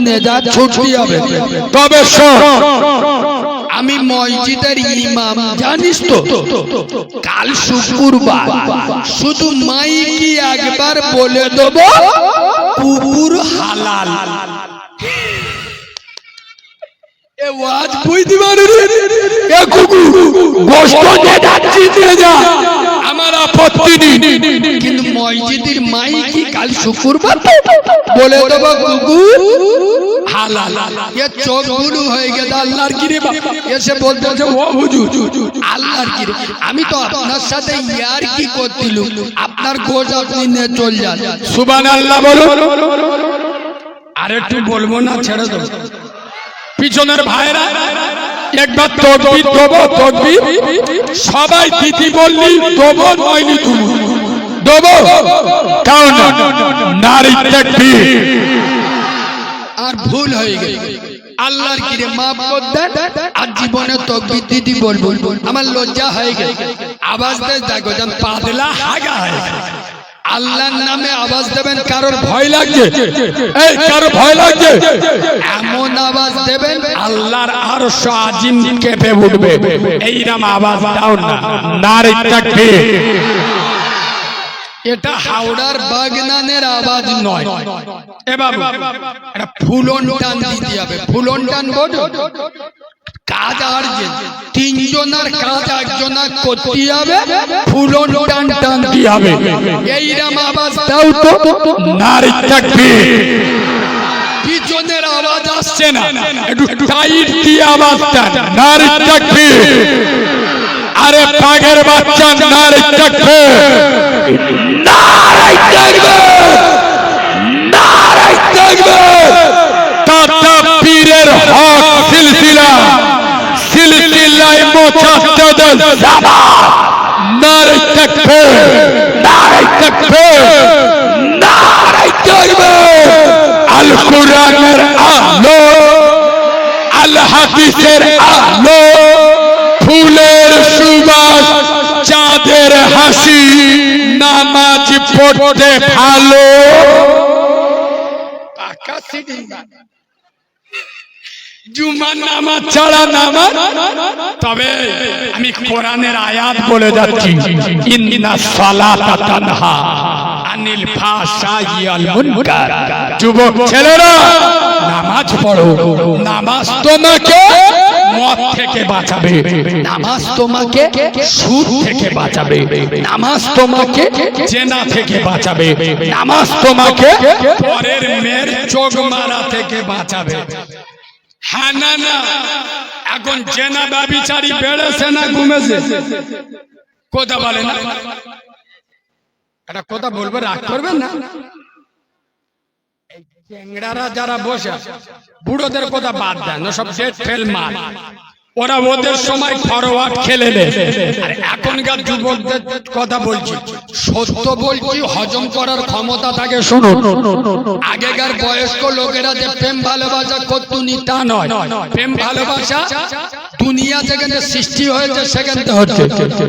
নে যা ছুটতে হবে। তবে আমি মসজিদের ইমাম, জানিস তো কাল শুক্রবার, শুধু মাইকি একবার বলে দেবো কুকুর হালাল। এ ওয়াজ বুঝতে পারবি? এ কুকুর গোশত নিয়ে যাচ্ছি, নিয়ে যা, আমার আপত্তি নেই। কিন্তু মসজিদের মাইকি কাল শুক্রবার বলে দেবো কুকুর হালাল। এ চোখগুলো হয়ে গেছে আল্লাহর কিরে। এসে বলতেছে ও হুজুর আল্লাহর কিরে, আমি তো আপনার সাথে ইয়ার কি করছিল, আপনার গোশ আপনি নিয়ে চল যান। সুবহানাল্লাহ বলো। আর একটু বলবো না, ছেড়ে দেবো। পিছনের ভাইরা একবার তকবীর দেবো, তকবীর সবাই দিদি বললি দেবো, নইলি তুমি দেবো কারণ নারী তাকবীর। আর ভুল হয়ে গেল, আল্লাহর কিরে মাফ কর দেন, আর জীবনে তাকবীর দিদি বলবো, আমার লজ্জা হয়ে গেল। আওয়াজ দেন, দেখো যেন পাতলা হাগা হয়ে গেল। আল্লাহর নামে আওয়াজ দেবেন, কারোর ভয় লাগছে? এই কারো ভয় লাগছে? এমন আওয়াজ দেবেন আল্লাহর আরশ আজিম কেঁপে উঠবে। এইরকম আওয়াজ দাও না, নারী তাকবীর। এটা হাওড়ার বাগনানের আওয়াজ নয়। এ বাবু, এটা ফুলন টান দিতে হবে। ফুলন টান বোঝো? কাজ আর যে তিনজনের কাজ একজনা করতে হবে, ফুলন টান টান কি হবে? এইরকম আওয়াজ দাও তো, নারী তাকবীর। পিছনের আওয়াজ আসছে না, একটু টাইট দিয়ে আওয়াজ দেন, নারী তাকবীর। আরে বাঘের বাচ্চা, নারী তাকবীর, নারী তাকবীর, নারী তাকবীর। তাকবীরের হক সিলসিলা, সিলসিলায় মুজাদ্দিদ জামান, নারী তাকবীর, নারী তাকবীর, নারী তাকবীর। আল কুরআনের আলো, আল হাদিসের আলো, ফুলের সুবাস, চাঁদের হাসি, নামাজ পড়তে ভালো। জুমার নামাজ ছাড়া নামাজ। তবে আমি কোরআনের আয়াত বলে যাচ্ছি, ইন্নাস সালাতা তানহা আনিল ফাহশাই ওয়াল মুনকার। যুবক ছেলেরা নামাজ পড়ো, নামাজ তোমাকে মদ থেকে বাঁচাবে, নামাজ তোমাকে সুদ থেকে বাঁচাবে, নামাজ তোমাকে জেনা থেকে বাঁচাবে, নামাজ তোমাকে পরের মেয়ের চোখ মারা থেকে বাঁচাবে। হ্যাঁ না না, এখন জেনা ব্যভিচারী বেড়েছে না কমেছে? কথা বলে না, একটা কথা বলবো, রাগ করবেন না। চ্যাংড়ারা যারা বসে, বুড়োদের কথা বাদ দেন, সব ডেট ফেল মাল, ওরা ওদের সময় ফরওয়ার্ড খেলে নেয়। আর এখনকার যুবকদের কথা বলছি, সত্য বলছি, হজম করার ক্ষমতা থাকে। শোনো, আগেকার বয়স্ক লোকেরা যে প্রেম ভালোবাসা করতুনি তা নয়। প্রেম ভালোবাসা দুনিয়া যেখানে সৃষ্টি হয়েছে সেখানে হচ্ছে। কিন্তু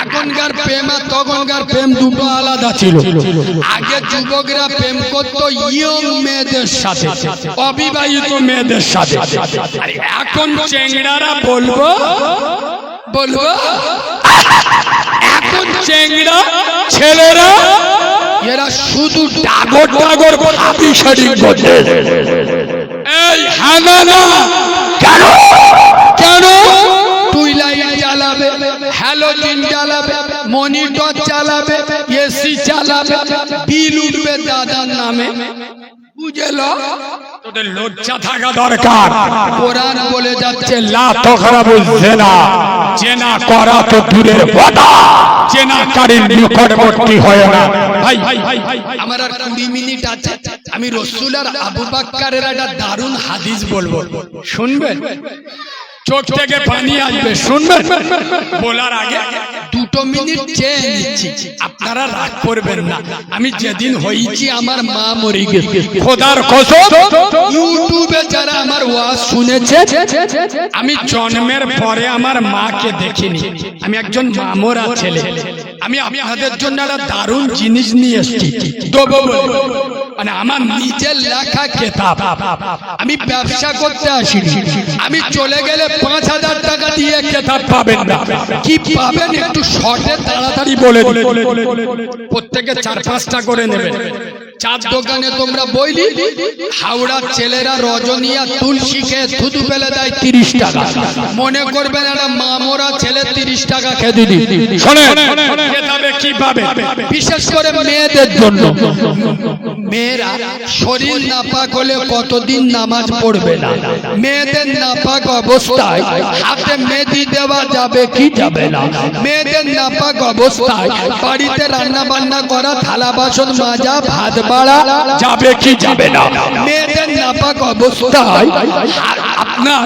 এখনকার প্রেম আর তখনকার প্রেম দুটো আলাদা ছিল। আগে যুবকরা প্রেম করতো ইয়ং মেয়েদের সাথে, অবিবাহিত মেয়েদের সাথে। আর এখন চ্যাংড়ারা বলবো বলবো, এখন চ্যাংড়া ছেলেরা এরা শুধু ডাগর ডাগর ভাবি শাড়ি করছে। এই হানা না, কেন কেন? তুই লাইট চালাবে, হ্যালোজিন চালাবে, মনিটর চালাবে, এসি চালাবে, বিল উঠবে দাদার নামে। বুঝলো? তোদের লজ্জা থাকা দরকার। কোরআন বলে যাচ্ছে, লা তাকরাবুজ জিনা, জিনা করা তো দূরের কথা, জিনাকারীর নিকটবর্তী হয় না। ভাই আমার আর 20 মিনিট আছে, আমি রাসূল আর আবু বকরের একটা দারুণ হাদিস বলবো, শুনবেন? চোখ থেকে পানি আসবে, শুনবেন? বলার আগে 2 মিনিট চেয়ে নিচ্ছি, আপনারা রাগ করবেন না। আমি যেদিন হয়েছি আমার মা মরে গেছে, খোদার কসম, ইউটিউবে যারা আমার ওয়াজ শুনেছে, আমি জন্মের পরে আমার মাকে দেখিনি। আমি একজন মামরা ছেলে, আমি আপনাদের জন্য একটা দারুণ জিনিস নিয়ে এসেছি, দেবো বলে। মানে আমার নিজের লেখা কিতাব, আমি ব্যবসা করতে আসিনি। আমি চলে গেলে 5000 টাকা দিয়ে কিতাব পাবেন না। কি পাবেন একটু শর্টে তাড়াতাড়ি বলে দিন। প্রত্যেকে 4-5টা করে নেবেন। চার দোকানে তোমরা বইলি, হাওড়ার ছেলেরা রজনিয়া তুলসী খেয়ে থুতু ফেলে দেয় 30 টাকা। মনে করবেন একটা মামরা ছেলে 30 টাকা খেয়ে দিদি। শোনেন, কিতাবে কি পাবে? বিশেষ করে মেয়েদের জন্য। মেয়েরা শরীর নাপাক হলে কতদিন নামাজ পড়বে না। মেয়েদের নাপাক অবস্থায় হাতে মেহেদি দেওয়া যাবে কি যাবে না? মেয়েদের নাপাক অবস্থায় বাড়িতে রান্না বান্না করা, থালা বাসন মাজা, ভাত পাড়া যাবে কি যাবে না? মেয়েদের নাপাক অবস্থায় আপনার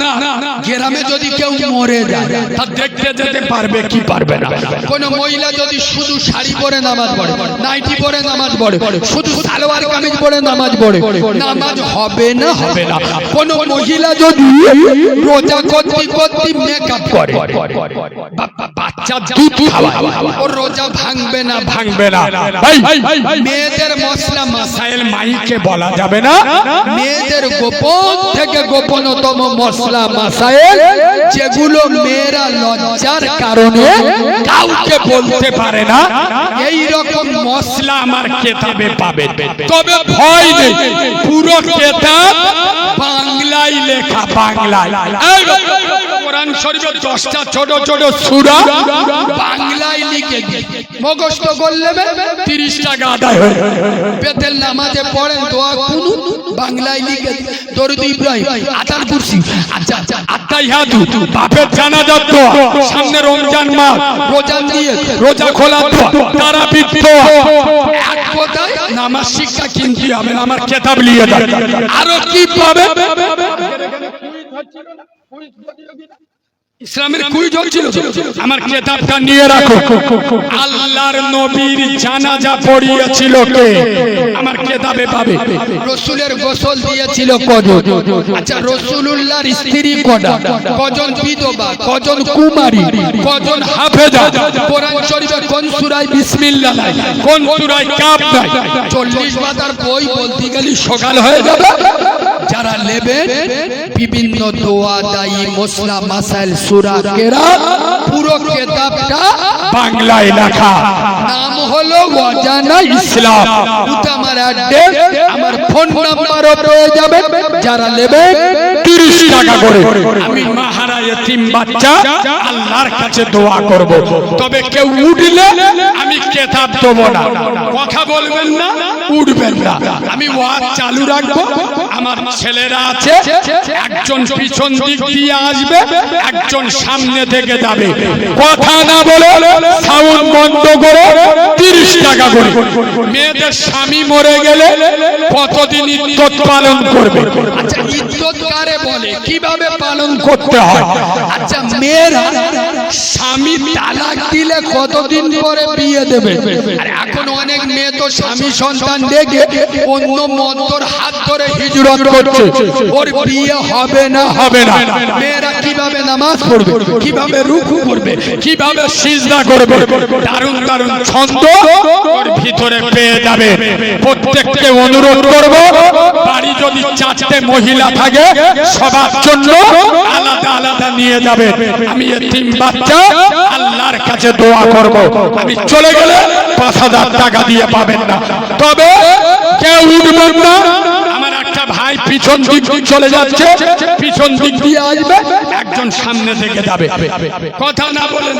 গ্রামে যদি কেউ মরে যায় তা দেখতে যেতে পারবে কি পারবে না? কোন মহিলা যদি শুধু শাড়ি পরে নামাজ পড়ে, নাইটি পরে নামাজ পড়ে, শুধু সালোয়ার কামিজ পরে নামাজ পড়ে, নামাজ হবে না? হবে না। কোন মহিলা যদি রোজা করতে করতে মেকআপ করে, বাচ্চা দুধ খাওয়ায়, ওর রোজা ভাঙবে না? ভাঙবে না। মেয়েদের মশলা মাসাইল মাইকে বলা যাবে না। মেয়েদের গোপন থেকে গোপনতম মশলা মাসাইল যেগুলো মেয়েরা লজ্জার কারণে কাউকে বলতে পারে না, এই রকম মশলা আমার কেতাবে পাবে। তবে ভয় নেই, পুরো কেতাব বাংলায় লেখা, বাংলায়। এই কোরআন শরীফের 10টা ছোট ছোট সূরা বাংলায় লিখে মুখস্থ করলে 30 টাকা আদায় হয়। বেতেল নামাজে পড়েন দোয়া কুনুত বাংলায় লিখে, দরুদ ইব্রাহিম, আয়াতুল কুরসি, আচ্ছা আত্তাহিয়াতু, বাপের জানাজার দোয়া, সামনে রমজান মাস, রোজা দিয়ে রোজা খোলা দোয়া, তারাবির দোয়া, এক কথায় নামাজ শিক্ষা কিনতে হবে না, আমার কেতাব নিয়ে যাবে। আরো কি পাবে? ইসলামের কুইজ হচ্ছিল, আমার কেতাবটা নিয়ে রাখো। আল্লাহর নবীর জানাজা পড়িয়েছিল কে? আমার কেতাবে পাবে। রসুলের গোসল দিয়েছিল কজন? আচ্ছা, রসুলুল্লাহর স্ত্রী কটা? কজন বিধবা? কজন কুমারী? কজন হাফেজা? কোরআন শরীফে কোন সূরায় বিসমিল্লাহ নাই? কোন সূরায় কাফ নাই? 40 পাতার বই বলতে গেলে সকাল হয়ে যাবে। যারা নেবেন বিভিন্ন দোয়া দায়ী মশলা মাসাইল সূরা কেরাত পুরো কেতাবটা বাংলায় লেখা, নাম হলো ওয়াজানা ইসলাম। ওটা আমার অ্যাড্রেস, আমার ফোন নাম্বারও পেয়ে যাবেন। যারা নেবেন 30 টাকা করে। আমি মাহারা এতিম বাচ্চা আল্লাহর কাছে দোয়া করব, তবে কেউ উঠলে আমি কেতাব দেব না। কথা বলবেন না, উঠবেন না। আমি ওয়াজ চালু রাখবো। আমার ছেলেরা আছে, একজন পিছন দিক দিয়ে আসবে, একজন সামনে থেকে যাবে। কথা না বলে সাউন্ড বন্ধ করে 30 টাকা করে। মেয়েদের স্বামী মরে গেলে কতদিন ইদ্যত পালন করবে? আচ্ছা, ইদ্যত কারে বলে, কিভাবে পালন করতে হয়? আচ্ছা, মেয়েরা স্বামী তালাক দিলে কতদিন পরে বিয়ে দেবে? আরে এখন অনেক মেয়ে তো স্বামী সন্তান দেখে অন্য মন্তর হাত ধরে হিজরত করছে, ওর বিয়ে হবে না? হবে না। মেয়েরা কিভাবে নামাজ পড়বে, কিভাবে রুকু করবে, কিভাবে সিজদা করবে? দারুণ দারুণ ছন্দ ওর ভিতরে পেয়ে যাবে। প্রত্যেককে অনুরোধ করব, বাড়ি যদি 4টে মহিলা থাকে সবার জন্য আলাদা আলাদা নিয়ে যাবে। আমি এতিম বাচ্চা আল্লাহর কাছে দোয়া করব। আমি চলে গেলে 5000 টাকা দিয়ে পাবেন না, তবে কেউ উঠবেন না। আমার একটা ভাই পিছন দিক দিয়ে চলে যাচ্ছে, পিছন দিক দিয়ে আসবে, একজন সামনে থেকে যাবে। কথা না বলেন।